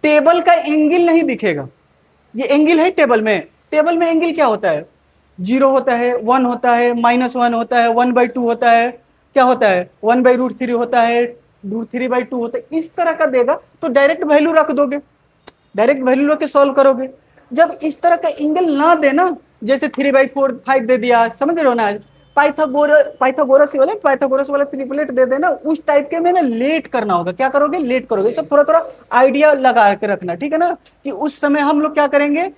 टेबल का एंगल नहीं दिखेगा। ये एंगल है टेबल में। टेबल में एंगल क्या होता है? 0 होता है, 1 होता है, -1 होता है, 1/2 होता है, क्या होता है? 1/√3 होता है, √3/2 होता है। इस तरह का देगा तो डायरेक्ट वैल्यू रख दोगे, डायरेक्ट वैल्यू लेके सॉल्व करोगे। जब इस तरह का एंगल ना देना, जैसे 3/4 5 दे दिया, समझ रहे हो ना? पाइथागोरस वाला ट्रिपलेट दे देना, उस टाइप के में ना लेट करना होगा। क्या करोगे? लेट करोगे। तो थोड़ा थोड़ा आइडिया लगा के रखना, ठीक है ना? कि उस समय हम लोग क्या करेंगे,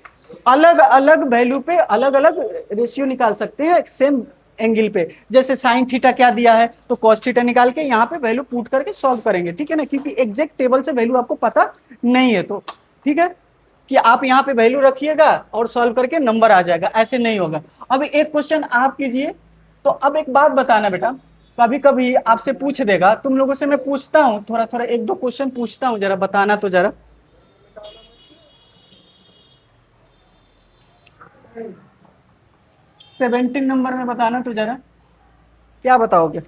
अलग अलग वैल्यू पे अलग अलग रेशियो निकाल सकते हैं सेम एंगल पे। जैसे साइन थीटा क्या दिया है तो कॉस थीटा निकाल के यहाँ पे वैल्यू पुट करके सॉल्व करेंगे, ठीक है ना? क्योंकि एग्जैक्ट टेबल से वैल्यू आपको पता नहीं है, तो ठीक है कि आप यहाँ पे वैल्यू रखिएगा और सॉल्व करके नंबर आ जाएगा, ऐसे नहीं होगा। अब एक क्वेश्चन आप कीजिए। तो अब एक बात बताना बेटा, कभी कभी आपसे पूछ देगा, तुम लोगों से मैं पूछता हूँ थोड़ा थोड़ा, एक दो क्वेश्चन पूछता हूँ, जरा बताना तो जरा। 17 नंबर में बताना तो जरा, क्या बताओगे?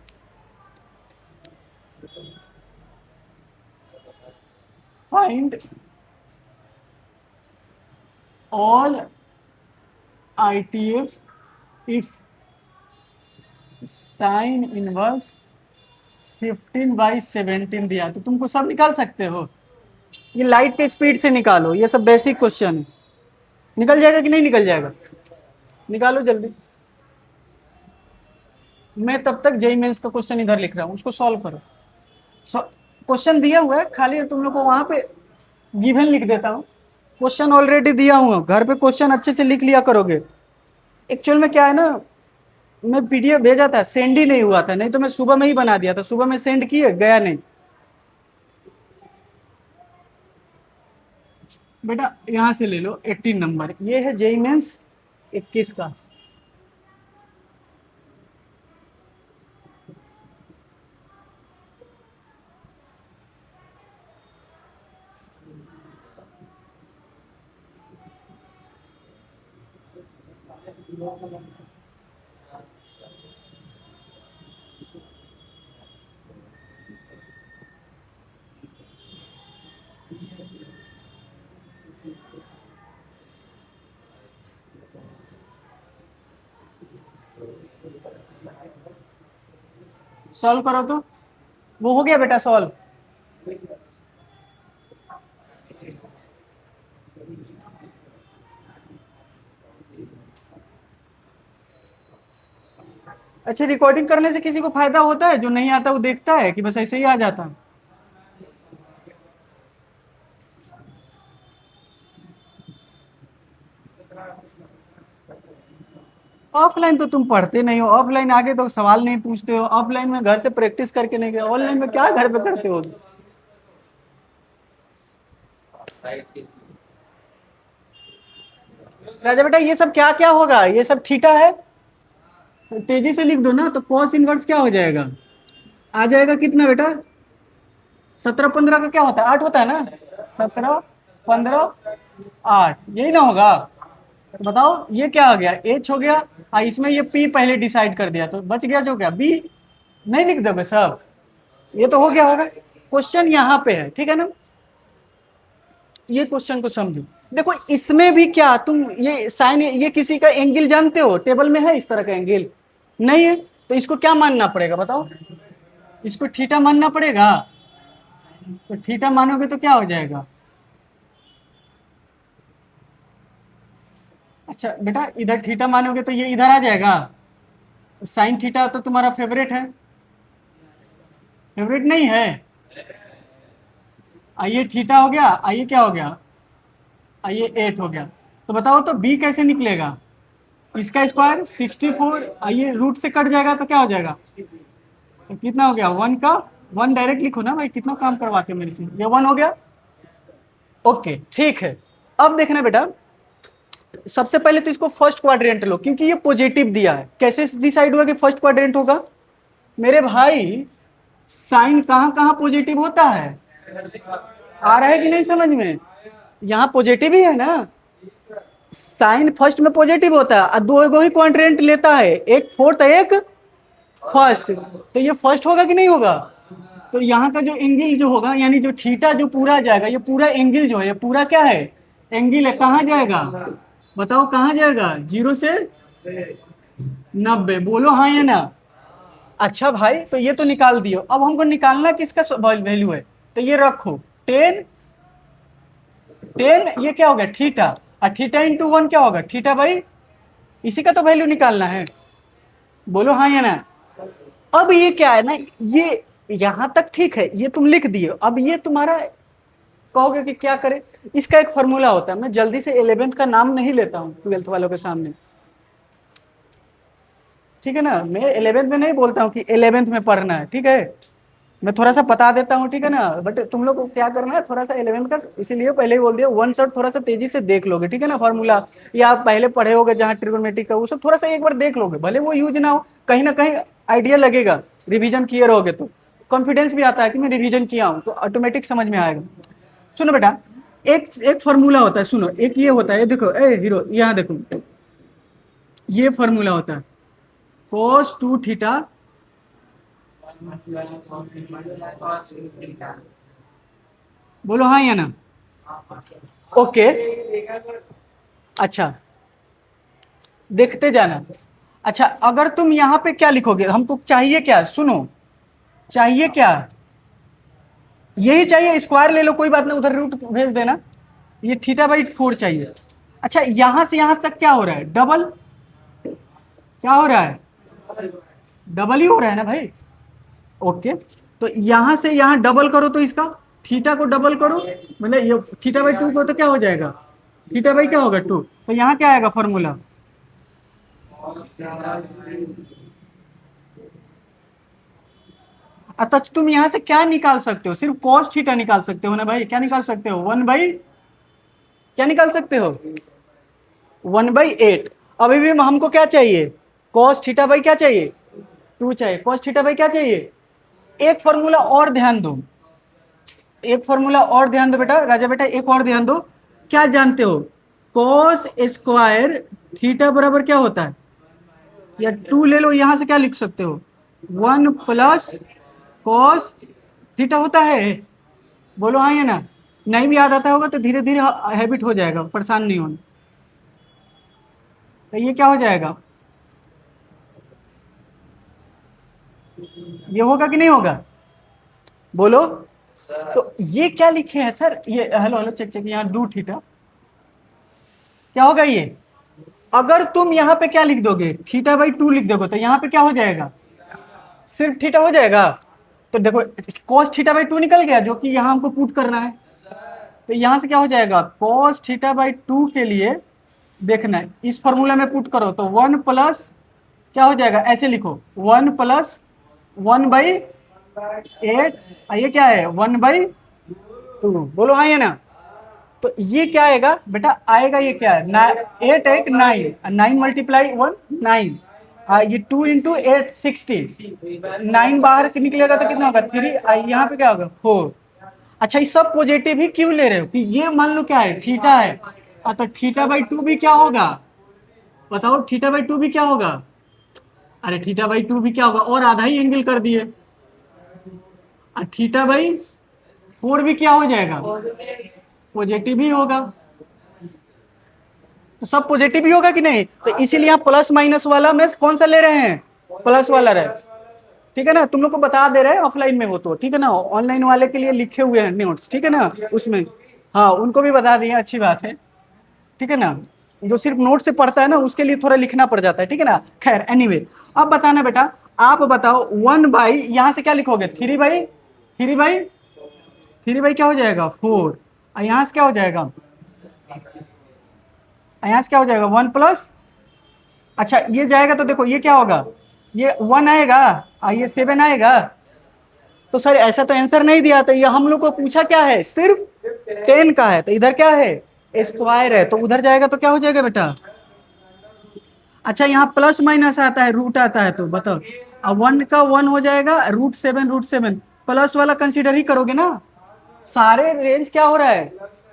Find all ITF if sine inverse 15/17 दिया, तो तुमको सब निकाल सकते हो। ये लाइट के स्पीड से निकालो, ये सब बेसिक क्वेश्चन है। निकल जाएगा कि नहीं निकल जाएगा? निकालो जल्दी। मैं तब तक जेई मेंस का क्वेश्चन इधर लिख रहा हूँ, उसको सॉल्व करो। क्वेश्चन दिया हुआ है, खाली तुम लोग को वहां पे गिवन लिख देता हूँ। क्वेश्चन ऑलरेडी दिया हुआ, घर पे क्वेश्चन अच्छे से लिख लिया करोगे। एक्चुअल में क्या है ना, मैं पीडीएफ भेजा था, सेंड ही नहीं हुआ था, नहीं तो मैं सुबह में ही बना दिया था। सुबह में सेंड किए, गया नहीं। बेटा यहां से ले लो 18 नंबर, ये है जेई मेंस 21 का। सॉल्व करो तो, वो हो गया बेटा सॉल्व। अच्छा रिकॉर्डिंग करने से किसी को फायदा होता है? जो नहीं आता वो देखता है कि बस ऐसे ही आ जाता है? ऑफलाइन तो तुम पढ़ते नहीं हो, ऑफलाइन आगे तो सवाल नहीं पूछते हो, ऑफलाइन में घर से प्रैक्टिस करके नहीं गए, ऑनलाइन में क्या घर पे करते हो? राजा बेटा ये सब क्या क्या होगा? ये सब थीटा है, तो तेजी से लिख दो ना। तो कॉस इनवर्स क्या हो जाएगा? आ जाएगा कितना बेटा? 17 15 का क्या होता है? 8 होता है ना? 17 15 8, यही ना होगा? तो बताओ ये क्या आ गया? एच हो गया, इसमें ये पी पहले डिसाइड कर दिया, तो बच गया जो क्या बी। नहीं लिख दोगे सब? ये तो हो गया होगा। क्वेश्चन यहाँ पे है, ठीक है ना? ये क्वेश्चन को समझो। देखो इसमें भी क्या तुम ये साइन, ये किसी का एंगल जानते हो, टेबल में है इस तरह का एंगल नहीं है, तो इसको क्या मानना पड़ेगा बताओ, इसको थीटा मानना पड़ेगा। तो थीटा मानोगे तो क्या हो जाएगा, अच्छा बेटा इधर थीटा मानोगे तो ये इधर आ जाएगा। साइन थीटा तो तुम्हारा फेवरेट है, फेवरेट नहीं है। आइए थीटा हो गया, आइए क्या हो गया, आइए 8 हो गया। तो बताओ तो बी कैसे निकलेगा, इसका स्क्वायर 64, आइए रूट से कट जाएगा तो क्या हो जाएगा, तो कितना हो गया 1 का 1, डायरेक्ट लिखो ना भाई, कितना काम करवाते हो मेरे से, ये 1 हो गया। ओके ठीक है, अब देखना बेटा, सबसे पहले तो इसको फर्स्ट क्वाड्रेंट लो, क्योंकि ये पॉजिटिव दिया है। कैसे डिसाइड हुआ कि फर्स्ट क्वाड्रेंट होगा मेरे भाई, साइन कहां कहां पॉजिटिव होता है, आ रहा है कि नहीं समझ में, यहाँ पॉजिटिव ही है ना, साइन फर्स्ट में पॉजिटिव होता है और दो ही क्वाड्रेंट लेता है, एक फोर्थ एक फर्स्ट, तो ये फर्स्ट होगा कि नहीं होगा। तो यहाँ का जो एंगल जो होगा, यानी जो थीटा जो पूरा जाएगा, ये पूरा एंगल जो है, ये पूरा क्या है, एंगल है, कहाँ जाएगा बताओ, कहाँ जाएगा, 0 से 90, बोलो हाँ या ना। अच्छा भाई तो ये तो निकाल दियो, अब हमको निकालना किसका वैल्यू है, तो ये रखो 10, 10 ये क्या होगा थीटा, और थीटा इंटू 1 क्या होगा थीटा भाई, इसी का तो वैल्यू निकालना है, बोलो हाँ या ना। अब ये क्या है ना, ये यहां तक ठीक है, ये तुम लिख दिए, अब ये तुम्हारा कहोगे कि क्या करे, इसका एक फॉर्मूला होता है, मैं जल्दी से 11th का नाम नहीं लेता हूं 12th वालों के सामने, ठीक है ना, मैं 11th में नहीं बोलता हूं कि 11th में पढ़ना है, ठीक है, मैं थोड़ा सा बता देता हूं, ठीक है ना, बट तुम लोग को क्या करना है, थोड़ा सा 11th का इसीलिए पहले ही बोल दिया, वन शॉट थोड़ा सा तेजी से देख लोगे, ठीक है ना, फॉर्मूला, या आप पहले पढ़े होगे जहां ट्रिगोनोमेट्रिक का, वो सब थोड़ा सा एक बार देख लोगे, भले वो यूज ना हो, कहीं ना कहीं आइडिया लगेगा, रिविजन किए रहोगे तो कॉन्फिडेंस भी आता है कि मैं रिविजन किया हूं, तो ऑटोमेटिक समझ में आएगा। सुनो बेटा, एक एक फॉर्मूला होता है, सुनो, एक ये होता है, देखो ए हीरो, यहाँ देखो, ये फॉर्मूला होता है cos 2 थीटा, बोलो हाँ या ना। ओके अच्छा देखते जाना। अच्छा अगर तुम यहाँ पे क्या लिखोगे, हमको चाहिए क्या, सुनो, चाहिए क्या, यही चाहिए, स्क्वायर ले लो कोई बात नहीं, उधर रूट भेज देना, ये थीटा बाई 4 चाहिए। अच्छा यहां से यहां तक क्या हो रहा है, डबल, क्या हो रहा है, डबल ही हो रहा है ना भाई। ओके तो यहां से यहां डबल करो तो इसका, थीटा को डबल करो, मतलब ये थीटा बाई 2 को तो क्या हो जाएगा, थीटा बाई क्या होगा 2, तो यहाँ क्या आएगा फॉर्मूला, अतः तुम यहां से क्या निकाल सकते हो, सिर्फ कॉस थीटा निकाल सकते हो ना भाई, क्या निकाल सकते हो 1 बाई, क्या निकाल सकते हो 1/8। अभी भी हमको क्या चाहिए, कॉस थीटा बाई क्या चाहिए 2 चाहिए, कॉस थीटा बाई क्या चाहिए। एक फॉर्मूला और ध्यान दो, एक फॉर्मूला और ध्यान दो बेटा, राजा बेटा एक और ध्यान दो, क्या जानते हो, कॉस स्क्वायर थीटा बराबर क्या होता है, या 2 ले लो, यहां से क्या लिख सकते हो 1 प्लस कॉस थीटा होता है, बोलो हाँ या ना। नहीं भी याद आता होगा तो धीरे धीरे हैबिट हो जाएगा, परेशान नहीं होना। तो ये क्या हो जाएगा, ये होगा कि नहीं होगा, बोलो। तो ये क्या लिखे हैं सर, ये हेलो हेलो चेक चेक, यहाँ 2 थीटा क्या होगा ये, अगर तुम यहाँ पे क्या लिख दोगे थीटा बाई 2 लिख दोगे, तो यहाँ पे क्या हो जाएगा, सिर्फ थीटा हो जाएगा। तो देखो cos थीटा बाई 2 निकल गया, जो कि यहाँ हमको पुट करना है, तो यहाँ से क्या हो जाएगा, cos थीटा बाई 2 के लिए देखना है, इस फॉर्मूला में पुट करो तो 1 प्लस क्या हो जाएगा, ऐसे लिखो 1 प्लस 1/8, ये क्या है 1/2, बोलो हाँ या ना। तो ये क्या आएगा बेटा, आएगा ये क्या है 8 एक 9, 9 मल्टीप्लाई 1 9, ये 2 इंटू 8 60, 9 बाहर से निकलेगा तो कितना होगा 3, यहाँ पे क्या होगा 4। अच्छा ये सब पॉजिटिव ही क्यों ले रहे हो, कि ये मान लो क्या है थीटा है, तो थीटा बाई 2 भी क्या होगा, बताओ थीटा बाई 2 भी क्या होगा, अरे थीटा बाई 2 भी क्या होगा, और आधा ही एंगल कर दिए, और थीटा बाई 4 भी क्या हो जाएगा, पॉजिटिव ही होगा, तो सब पॉजिटिव ही होगा कि नहीं, तो इसीलिए आप प्लस माइनस वाला में कौन सा ले रहे हैं, प्लस वाला रहे, ठीक है ना। तुम लोग को बता दे रहे हैं ऑफलाइन में हो तो, ठीक है ना, ऑनलाइन वाले के लिए लिखे हुए हैं नोट्स, ठीक है ना उसमें, हाँ उनको भी बता दिए, अच्छी बात है, ठीक है ना। जो सिर्फ नोट से पढ़ता है ना उसके लिए थोड़ा लिखना पड़ जाता है, ठीक है ना। खैर एनीवे, अब बताना बेटा, आप बताओ 1/, यहां से क्या लिखोगे, 3/, 3/, 3/, क्या हो जाएगा 4, और यहां से क्या हो जाएगा, यहाँ से क्या हो जाएगा 1+, अच्छा ये जाएगा तो देखो ये क्या होगा, ये 1 आएगा और ये 7 आएगा, तो सर ऐसा तो आंसर नहीं दिया, तो ये हम लोग को पूछा क्या है, सिर्फ 10 का है, तो इधर क्या है, स्क्वायर है, तो उधर जाएगा तो क्या हो जाएगा बेटा, अच्छा यहाँ प्लस माइनस आता है, रूट आता है, तो बताओ, अब 1 का 1 हो जाएगा, √7, √7 प्लस वाला कंसीडर ही करोगे ना, सारे रेंज क्या हो रहा है,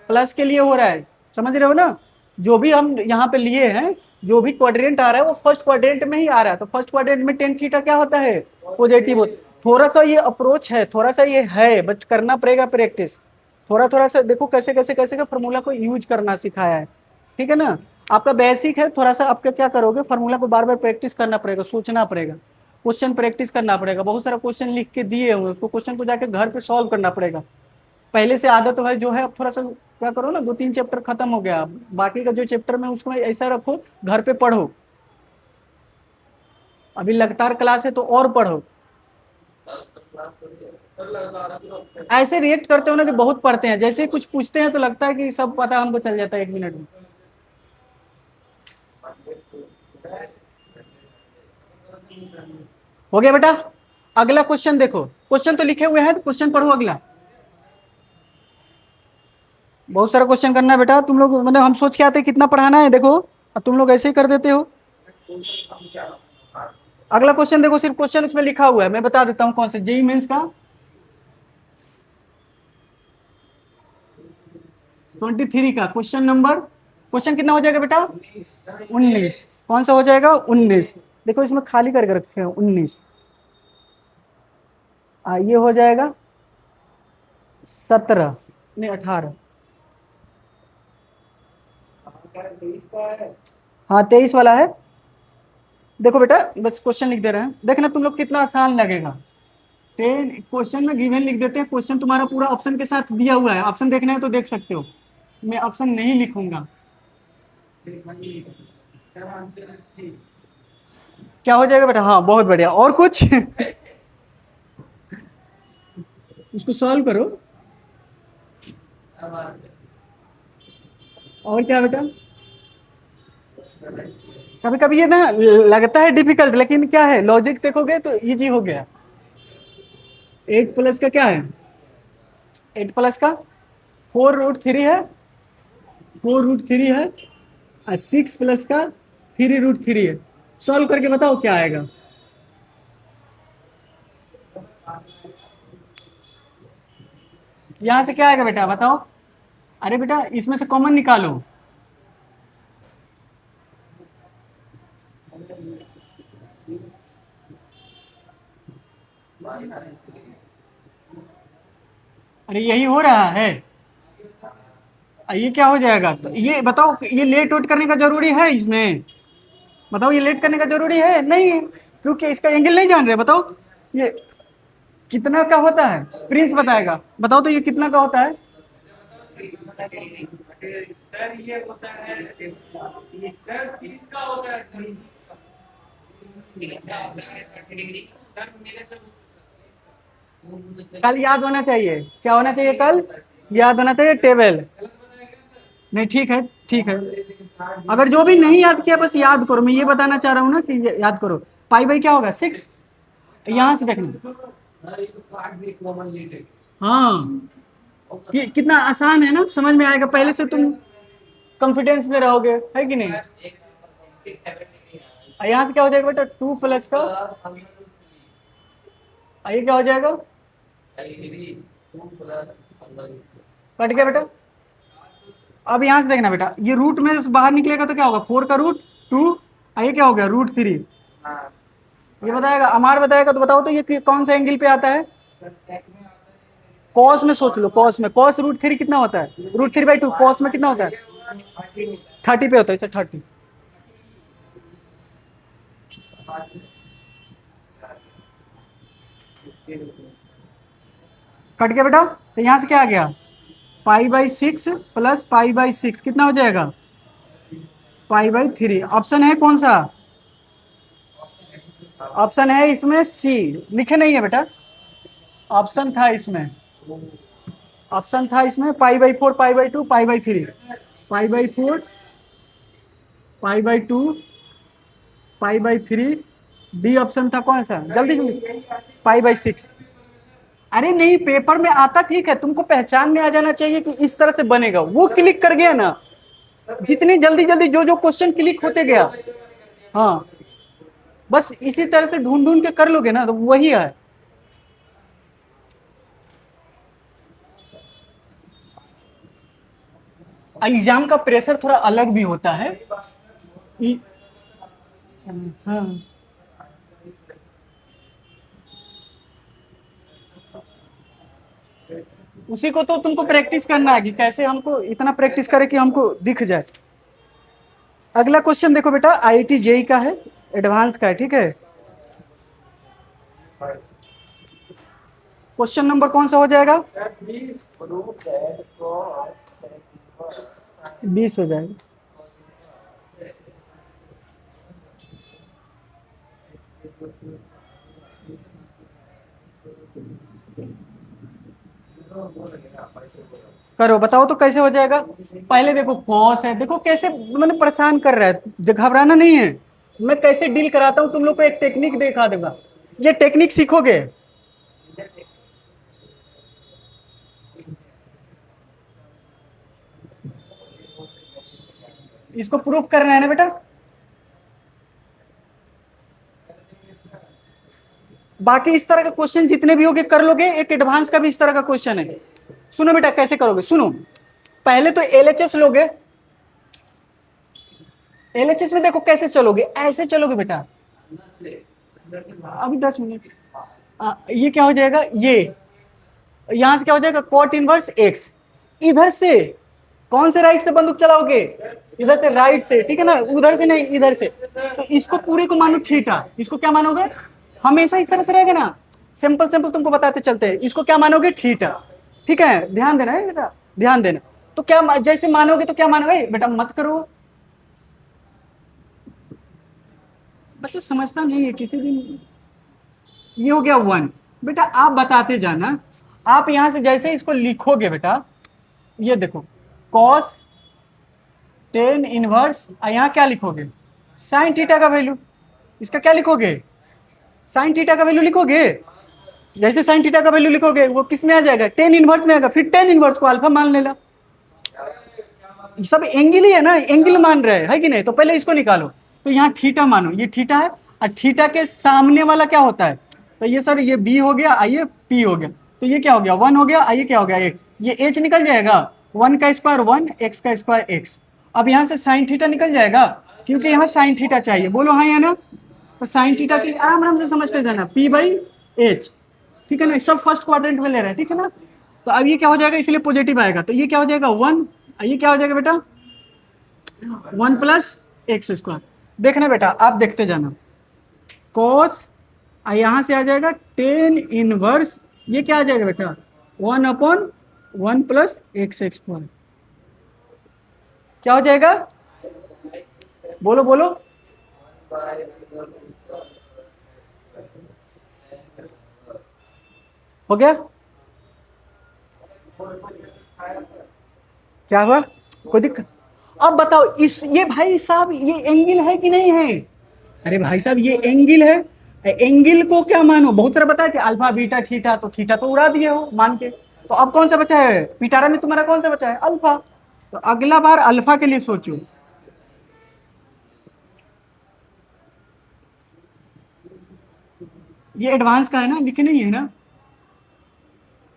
प्लस के लिए हो रहा है, समझ रहे हो ना। जो भी हम यहाँ पे लिए हैं, जो भी क्वाड्रेंट आ रहा है वो फर्स्ट क्वाड्रेंट में ही आ रहा है, तो फर्स्ट क्वाड्रेंट में टेन थीटा क्या होता है, पॉजिटिव। थोड़ा सा ये अप्रोच है, थोड़ा सा ये है, बट करना पड़ेगा प्रैक्टिस, थोड़ा थोड़ा सा देखो कैसे कैसे कैसे का फॉर्मूला को यूज करना सिखाया है, ठीक है ना। आपका बेसिक है, थोड़ा सा आपका क्या करोगे, फॉर्मूला को बार बार प्रैक्टिस करना पड़ेगा, सोचना पड़ेगा, क्वेश्चन प्रैक्टिस करना पड़ेगा, बहुत सारा क्वेश्चन लिख के दिए हुए, उसको क्वेश्चन को जाके घर पे सॉल्व करना पड़ेगा। पहले से आदत है जो है, अब थोड़ा सा क्या करो ना, 2-3 चैप्टर खत्म हो गया, बाकी का जो चैप्टर में उसको ऐसा रखो, घर पे पढ़ो, अभी लगातार क्लास है तो और पढ़ो। ऐसे रिएक्ट करते हो ना कि बहुत पढ़ते हैं, जैसे ही कुछ पूछते हैं तो लगता है कि सब पता हमको चल जाता है 1 मिनट में। हो गया बेटा, अगला क्वेश्चन देखो, क्वेश्चन तो लिखे हुए हैं, तो क्वेश्चन पढ़ो अगला, बहुत सारा क्वेश्चन करना है बेटा, तुम लोग मतलब हम सोच के आते कितना पढ़ाना है, देखो और तुम लोग ऐसे ही कर देते हो। अगला क्वेश्चन देखो, सिर्फ क्वेश्चन उसमें लिखा हुआ है, मैं बता देता हूं कौन से, जेई मेंस का 23 का क्वेश्चन नंबर, क्वेश्चन कितना हो जाएगा बेटा, 19, कौन सा हो जाएगा 19, देखो इसमें खाली करके रखे हैं 19, ये हो जाएगा 17, नहीं 18, हाँ 23 वाला है। देखो बेटा बस क्वेश्चन लिख दे रहे हैं, देखना तुम लोग कितना आसान लगेगा, 10 क्वेश्चन में गिवन लिख देते हैं, क्वेश्चन तुम्हारा पूरा ऑप्शन के साथ दिया हुआ है, ऑप्शन देखना है तो देख सकते हो, मैं ऑप्शन नहीं लिखूंगा। क्या हो जाएगा बेटा, हाँ बहुत बढ़िया, और कुछ इसको सॉल्व करो, और क्या बेटा, कभी कभी ये ना लगता है डिफिकल्ट, लेकिन क्या है लॉजिक देखोगे तो इजी हो गया। 8+ का क्या है, 8+ का 4√3 है, 4√3 है, और 6+ का 3√3 है, सॉल्व करके बताओ क्या आएगा। यहां से क्या आएगा बेटा बताओ, अरे बेटा इसमें से कॉमन निकालो, अरे यही हो रहा है, ये क्या हो जाएगा, तो ये बताओ, ये लेट वेट करने का जरूरी है इसमें, बताओ ये लेट करने का जरूरी है नहीं, क्योंकि इसका एंगल नहीं जान रहे, बताओ ये कितना का होता है, प्रिंस बताएगा, बताओ तो ये कितना का होता है, सर ये होता है, सर 30 का होता है, सर 30 का होता है 30 डिग्री, सर मेरे से कल याद होना चाहिए, क्या होना चाहिए कल, याद होना चाहिए टेबल, नहीं ठीक है ठीक है, अगर जो भी नहीं याद किया बस याद करो, मैं ये बताना चाह रहा हूँ ना कि याद करो, पाई क्या होगा 6, यहाँ से देखना, हाँ कितना आसान है ना, समझ में आएगा, पहले से तुम कॉन्फिडेंस में रहोगे, है कि नहीं। यहाँ से क्या हो जाएगा बेटा 2+ का, ये क्या हो जाएगा, कट गया बेटा। अब यहाँ से देखना बेटा, ये रूट में से बाहर निकलेगा तो क्या होगा, 4 का रूट 2, ये क्या हो गया √3, ये बताएगा, अमार बताएगा, तो बताओ तो ये कौन सा एंगल पे आता है, कॉस में सोच लो, कॉस में कॉस √3 कितना होता है, √3/2 कॉस में कितना होता है 30 पे होता है, 30 कट गया बेटा। तो यहां से क्या आ गया π/6 प्लस π/6 कितना हो जाएगा π/3। ऑप्शन है कौन सा, ऑप्शन है इसमें सी, लिखे नहीं है बेटा, ऑप्शन था इसमें, ऑप्शन था इसमें π/4 π/2 π/3, π/4 π/2 π/3, डी ऑप्शन था कौन सा, जल्दी जल्दी π/6। अरे नहीं पेपर में आता ठीक है, तुमको पहचान में आ जाना चाहिए कि इस तरह से बनेगा, वो क्लिक कर गया ना, जितनी जल्दी जल्दी जो जो क्वेश्चन क्लिक होते गया, हाँ बस इसी तरह से ढूंढ ढूंढ के कर लोगे ना तो वही है। एग्जाम का प्रेशर थोड़ा अलग भी होता है। हाँ उसी को तो तुमको प्रैक्टिस करना है कि कैसे हमको इतना प्रैक्टिस करें कि हमको दिख जाए। अगला क्वेश्चन देखो बेटा, IIT JEE का है, एडवांस का है, ठीक है। क्वेश्चन नंबर कौन सा हो जाएगा 20 हो जाएगा। करो बताओ तो कैसे हो जाएगा। पहले देखो कॉस है, देखो कैसे मैंने परेशान कर रहा है, घबराना नहीं है, मैं कैसे डील कराता हूं तुम लोग को एक टेक्निक दिखा दूंगा, ये टेक्निक सीखोगे। इसको प्रूफ करना है ना बेटा, बाकी इस तरह का क्वेश्चन जितने भी होगे कर लोगे, एक एडवांस का भी इस तरह का क्वेश्चन है। सुनो बेटा कैसे करोगे, सुनो पहले तो LHS लोगे, LHS में देखो कैसे चलोगे, ऐसे चलोगे बेटा, अभी 10 मिनट। ये क्या हो जाएगा, ये यहां से क्या हो जाएगा cot इनवर्स x, इधर से कौन से राइट से बंदूक चलाओगे, इधर से राइट से, ठीक है ना, उधर से नहीं इधर से। तो इसको पूरे को मानो थीटा, इसको क्या मानोगे, हमेशा इस तरह से रहेगा ना, सिंपल सिंपल तुमको बताते चलते हैं, इसको क्या मानोगे थीटा, ठीक है, ध्यान देना है बेटा, ध्यान देना। तो क्या जैसे मानोगे तो क्या मानोगे बेटा, मत करो, बच्चा समझता नहीं है किसी दिन। ये हो गया 1 बेटा, आप बताते जाना, आप यहां से जैसे इसको लिखोगे बेटा, ये देखो cos tan इनवर्स, यहाँ क्या लिखोगे sin थीटा का वैल्यू, इसका क्या लिखोगे sin थीटा का वैल्यू लिखोगे, जैसे sin थीटा का वैल्यू लिखोगे वो किस में आ जाएगा tan इनवर्स में आएगा, फिर tan इनवर्स को अल्फा मान लेना, सब एंगल ही है ना, एंगल मान रहे है कि नहीं, तो पहले इसको निकालो, तो यहाँ थीटा मानो, ये थीटा है, और थीटा के सामने वाला क्या होता है, तो ये सर ये b हो गया, आइए p हो गया, तो ये क्या हो गया 1 हो गया, आइए क्या हो गया 1, ये h निकल जाएगा, 1 का स्क्वायर 1, x का स्क्वायर x। अब यहाँ से साइन थीटा निकल जाएगा, क्योंकि यहाँ साइन थीटा चाहिए, बोलो हाँ या ना, तो साइन थीटा के लिए आराम आराम से समझते जाना, p/h, ठीक है ना, सब फर्स्ट क्वाड्रेंट में ले रहे हैं, ठीक है ना। तो अब ये क्या हो जाएगा, इसलिए पॉजिटिव आएगा, तो ये क्या हो जाएगा 1, ये क्या हो जाएगा बेटा 1 प्लस x²। देखना बेटा आप देखते जाना, cos यहाँ से आ जाएगा tan इनवर्स, ये क्या आ जाएगा बेटा 1/1 प्लस x², क्या हो जाएगा, बोलो बोलो, हो गया, क्या हुआ, कोई दिक्कत। अब बताओ इस, ये भाई साहब ये एंगल है कि नहीं है, अरे भाई साहब ये एंगल है, एंगल को क्या मानो, बहुत सारा बताया कि अल्फा बीटा थीटा, तो थीटा तो उड़ा दिए हो मान के, तो अब कौन सा बचा है पिटारा में तुम्हारा, कौन सा बचा है अल्फा, तो अगला बार अल्फा के लिए सोचो। ये एडवांस का है ना, लिखे नहीं है ना,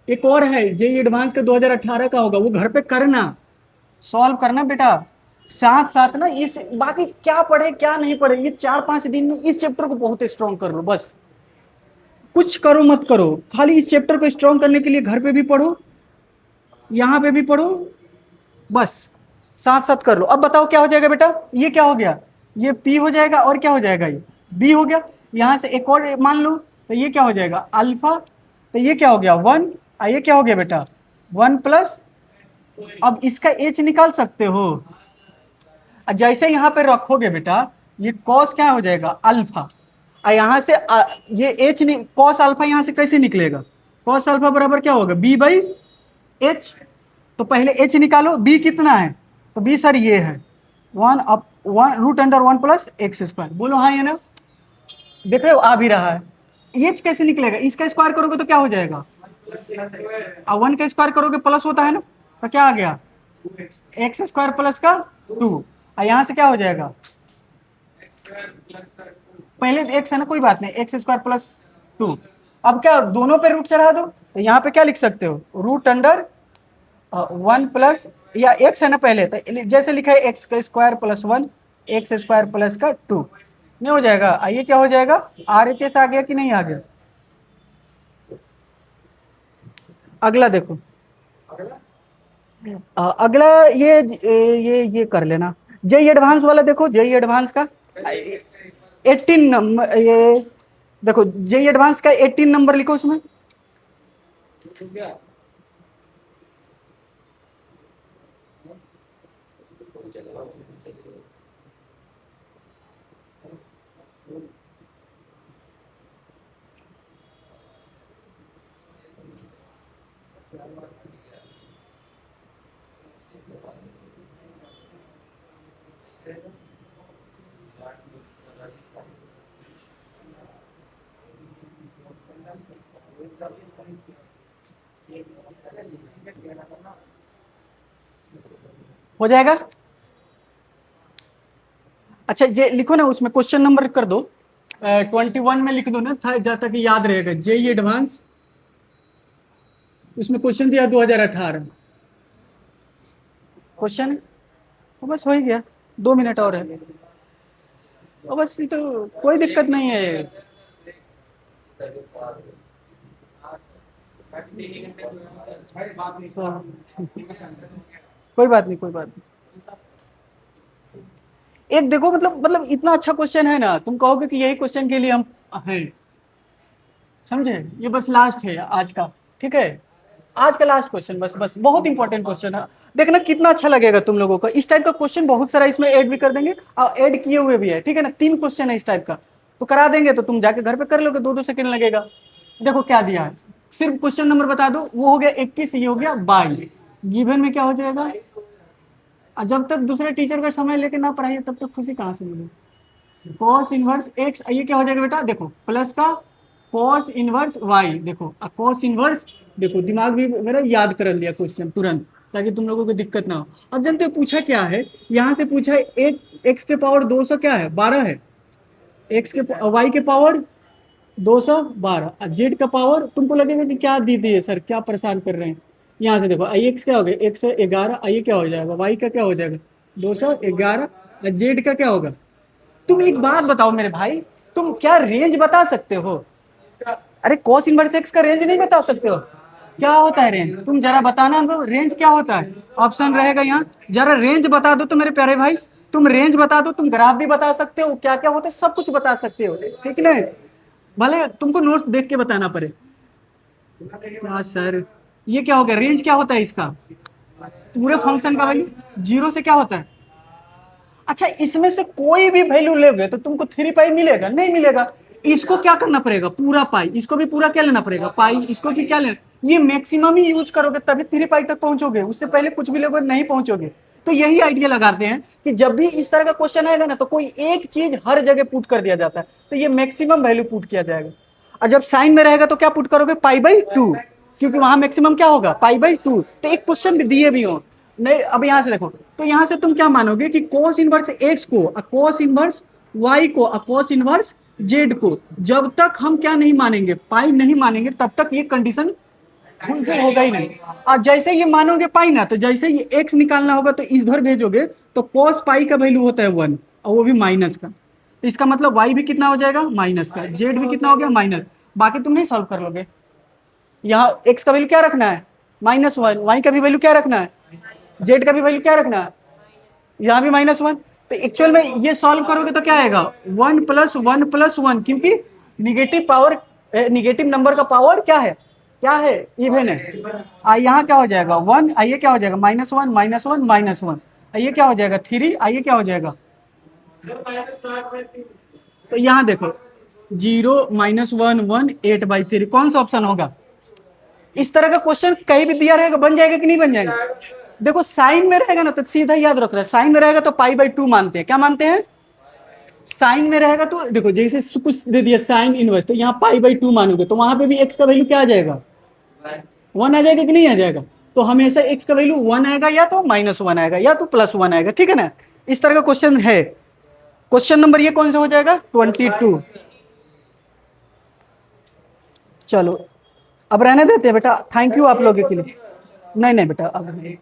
एक और है जेईई एडवांस का 2018 का होगा, वो घर पे करना, सॉल्व करना बेटा, साथ साथ ना इस, बाकी क्या पढ़े क्या नहीं पढ़े, ये 4-5 दिन में इस चैप्टर को बहुत स्ट्रॉन्ग कर लो बस। कुछ करो मत करो, खाली इस चैप्टर को स्ट्रॉन्ग करने के लिए घर पे भी पढ़ो, यहां पे भी पढ़ो, बस साथ साथ कर लो। अब बताओ क्या हो जाएगा बेटा, ये क्या हो गया, ये P हो जाएगा, और क्या हो जाएगा, ये B हो गया। यहां से एक और मान लो, तो ये क्या हो जाएगा अल्फा, तो ये क्या हो गया 1, ये क्या हो गया बेटा 1 प्लस, अब इसका H निकाल सकते हो, जैसे यहाँ पे रखोगे बेटा, ये कॉस क्या हो जाएगा अल्फा, यहां से ये एच कॉस अल्फा यहां से कैसे निकलेगा, कॉस अल्फा बराबर क्या होगा B बाई एच, तो पहले एच निकालो, B कितना है, तो B सर ये है 1 प्लस एक्स स्क्वायर, बोलो हाँ या ना, देख रहे हो आ भी रहा है। एच कैसे निकलेगा, इसका स्क्वायर करोगे तो क्या हो जाएगा, 1 का स्क्वायर करोगे प्लस होता है ना, तो क्या आ गया एक्स स्क्वायर प्लस का 2, यहां से क्या हो जाएगा, पहले एक्स है ना, कोई बात नहीं, एक्स स्क्वायर प्लस 2, अब क्या दोनों पे रूट चढ़ा दो, तो यहाँ पे क्या लिख सकते हो √1 प्लस, या एक्स है ना पहले, तो जैसे लिखा है एक्स का square plus 1 x square plus का 2, नहीं हो जाएगा, आइए क्या हो जाएगा RHS आ गया कि नहीं आ गया। अगला देखो, अगला ये कर लेना, जेई एडवांस वाला देखो, जेई एडवांस का 18 नंबर, ये देखो जेई एडवांस का 18 नंबर लिखो उसमें, हो जाएगा। अच्छा ये लिखो ना, उसमें क्वेश्चन नंबर कर दो 21 में लिख दो ना, था जहाँ तक याद रहेगा, जेई एडवांस, उसमें क्वेश्चन दिया 2018 क्वेश्चन, तो बस हो ही गया, 2 मिनट और है, तो बस ये तो कोई दिक्कत नहीं है। कोई बात नहीं, कोई बात नहीं, एक देखो मतलब इतना अच्छा क्वेश्चन है ना, तुम कहोगे कि यही क्वेश्चन के लिए हम हैं, समझे, ये बस लास्ट है आज का, ठीक है, आज का लास्ट क्वेश्चन, बस बस बहुत इंपॉर्टेंट क्वेश्चन है, देखना कितना अच्छा लगेगा तुम लोगों को, इस टाइप का क्वेश्चन बहुत सारा इसमें ऐड भी कर देंगे, और ऐड किए हुए भी है, ठीक है ना, 3 क्वेश्चन है इस टाइप का, तो करा देंगे, तो तुम जाके घर पे कर लोगे, 2-2 सेकंड लगेगा। देखो क्या दिया है, सिर्फ क्वेश्चन नंबर बता दो, वो हो गया 21, ये हो गया 22, गिवन में क्या हो जाएगा, और जब तक दूसरे टीचर का समय लेके ना पढ़ाइए तब तक खुशी कहाँ से मिलेगी, कॉस इनवर्स एक्स, ये क्या हो जाएगा बेटा, देखो प्लस का कॉस इनवर्स वाई, देखो कॉस इनवर्स, देखो दिमाग भी मेरा याद कर लिया क्वेश्चन तुरंत, ताकि तुम लोगों को दिक्कत ना हो। अब जानते हो पूछा क्या है, यहाँ से पूछा है एक एक्स के पावर 200 क्या है 12 है, एक्स के वाई के पावर 212, जेड का पावर, तुमको लगेगा कि क्या दी है सर, क्या परेशान कर रहे हैं, यहाँ से देखो आई एक्स क्या हो गया 111, ये क्या हो जाएगा वाई का क्या हो जाएगा 211, और जेड का क्या होगा। तुम एक बात बताओ मेरे भाई, तुम क्या रेंज बता सकते हो, अरे कॉस इनवर्स एक्स का रेंज नहीं बता सकते हो, क्या होता है रेंज, तुम जरा बताना हमको रेंज क्या होता है, ऑप्शन रहेगा यहाँ, जरा रेंज बता दो तो मेरे प्यारे भाई, तुम रेंज बता दो, तुम ग्राफ भी बता सकते हो, क्या क्या होता है सब कुछ बता सकते हो, ठीक है ना, भले तुमको नोट्स देख के बताना पड़े। क्या सर ये क्या हो गया, रेंज क्या होता है इसका, पूरे फंक्शन का वैल्यू 0 से क्या होता है, अच्छा इसमें से कोई भी वैल्यू लोगे तो तुमको 3 पाई मिलेगा, नहीं मिलेगा, इसको क्या करना पड़ेगा पूरा पाई, इसको भी पूरा क्या लेना पड़ेगा पाई, इसको भी क्या लेना, ये मैक्सिमम ही यूज करोगे तभी 3 पाई तक पहुंचोगे, उससे पहले कुछ भी लोगे नहीं पहुंचोगे। तो यही आइडिया लगाते हैं कि जब भी इस तरह का क्वेश्चन आएगा ना, तो कोई एक चीज हर जगह पुट कर दिया जाता है, तो ये मैक्सिमम वैल्यू पुट किया जाएगा, और जब साइन में रहेगा तो क्या पुट करोगे π/2, क्योंकि वहां मैक्सिमम क्या होगा π/2, तो एक क्वेश्चन भी दिए भी हो नहीं। अब यहां से देखो, तो यहां से तुम क्या मानोगे कि cos इनवर्स एक्स को, cos इनवर्स वाई को, cos इनवर्स जेड को, जब तक हम क्या नहीं मानेंगे पाई नहीं मानेंगे, तब तक ये कंडीशन फुलफिल होगा ही नहीं, और जैसे ये मानोगे पाई ना, तो जैसे ये एक्स निकालना होगा तो इधर भेजोगे, तो cos पाई का वैल्यू होता है 1, और वो भी माइनस का, तो इसका मतलब y भी कितना हो जाएगा माइनस का, जेड भी कितना हो गया माइनस, बाकी तुम नहीं सॉल्व कर लोगे। यहाँ x का वैल्यू क्या रखना है -1, y का भी वैल्यू क्या रखना है, z का भी वैल्यू क्या रखना है, यहाँ भी -1। तो एक्चुअल में ये सॉल्व करोगे तो क्या आएगा 1 + 1 + 1, क्योंकि निगेटिव नंबर का पावर क्या है इवन है। यहाँ क्या हो जाएगा 1, आइए क्या हो जाएगा -1 -1 -1, आइए क्या हो जाएगा 3, आइए क्या हो जाएगा। तो यहाँ देखो 0 -1 1 8/3, कौन सा ऑप्शन होगा। इस तरह का क्वेश्चन कहीं भी दिया रहेगा बन जाएगा कि नहीं बन जाएगा। देखो साइन में रहेगा ना तो सीधा याद रख रहा है, साइन में रहेगा तो π/2 मानते हैं, क्या मानते हैं, साइन में रहेगा तो देखो जैसे कुछ दे दिया साइन इनवर्स, तो यहाँ π/2 मानोगे तो वहां पे भी x का वैल्यू क्या आ जाएगा 1 आ जाएगा कि नहीं आ जाएगा। तो हमेशा x का वैल्यू 1 आएगा या तो -1 आएगा या तो +1 आएगा, ठीक है ना। इस तरह का क्वेश्चन है। क्वेश्चन नंबर ये कौन सा हो जाएगा 22। चलो अब रहने देते हैं बेटा, थैंक यू आप लोगों के लिए। नहीं बेटा अब नहीं।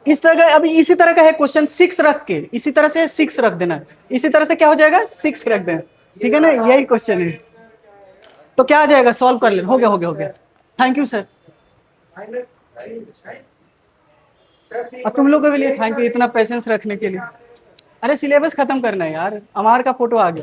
इस तरह का अभी इसी तरह का है क्वेश्चन 6 रख के, इसी तरह से 6 रख देना, इसी तरह से क्या हो जाएगा 6 रख देना, ठीक है ना, यही क्वेश्चन है। तो क्या आ जाएगा सॉल्व कर लेना, हो गया। Thank you sir. और तुम लोगों के लिए थैंक यू इतना पेशेंस रखने के लिए। अरे सिलेबस खत्म करना है यार, अमार का फोटो आ गया।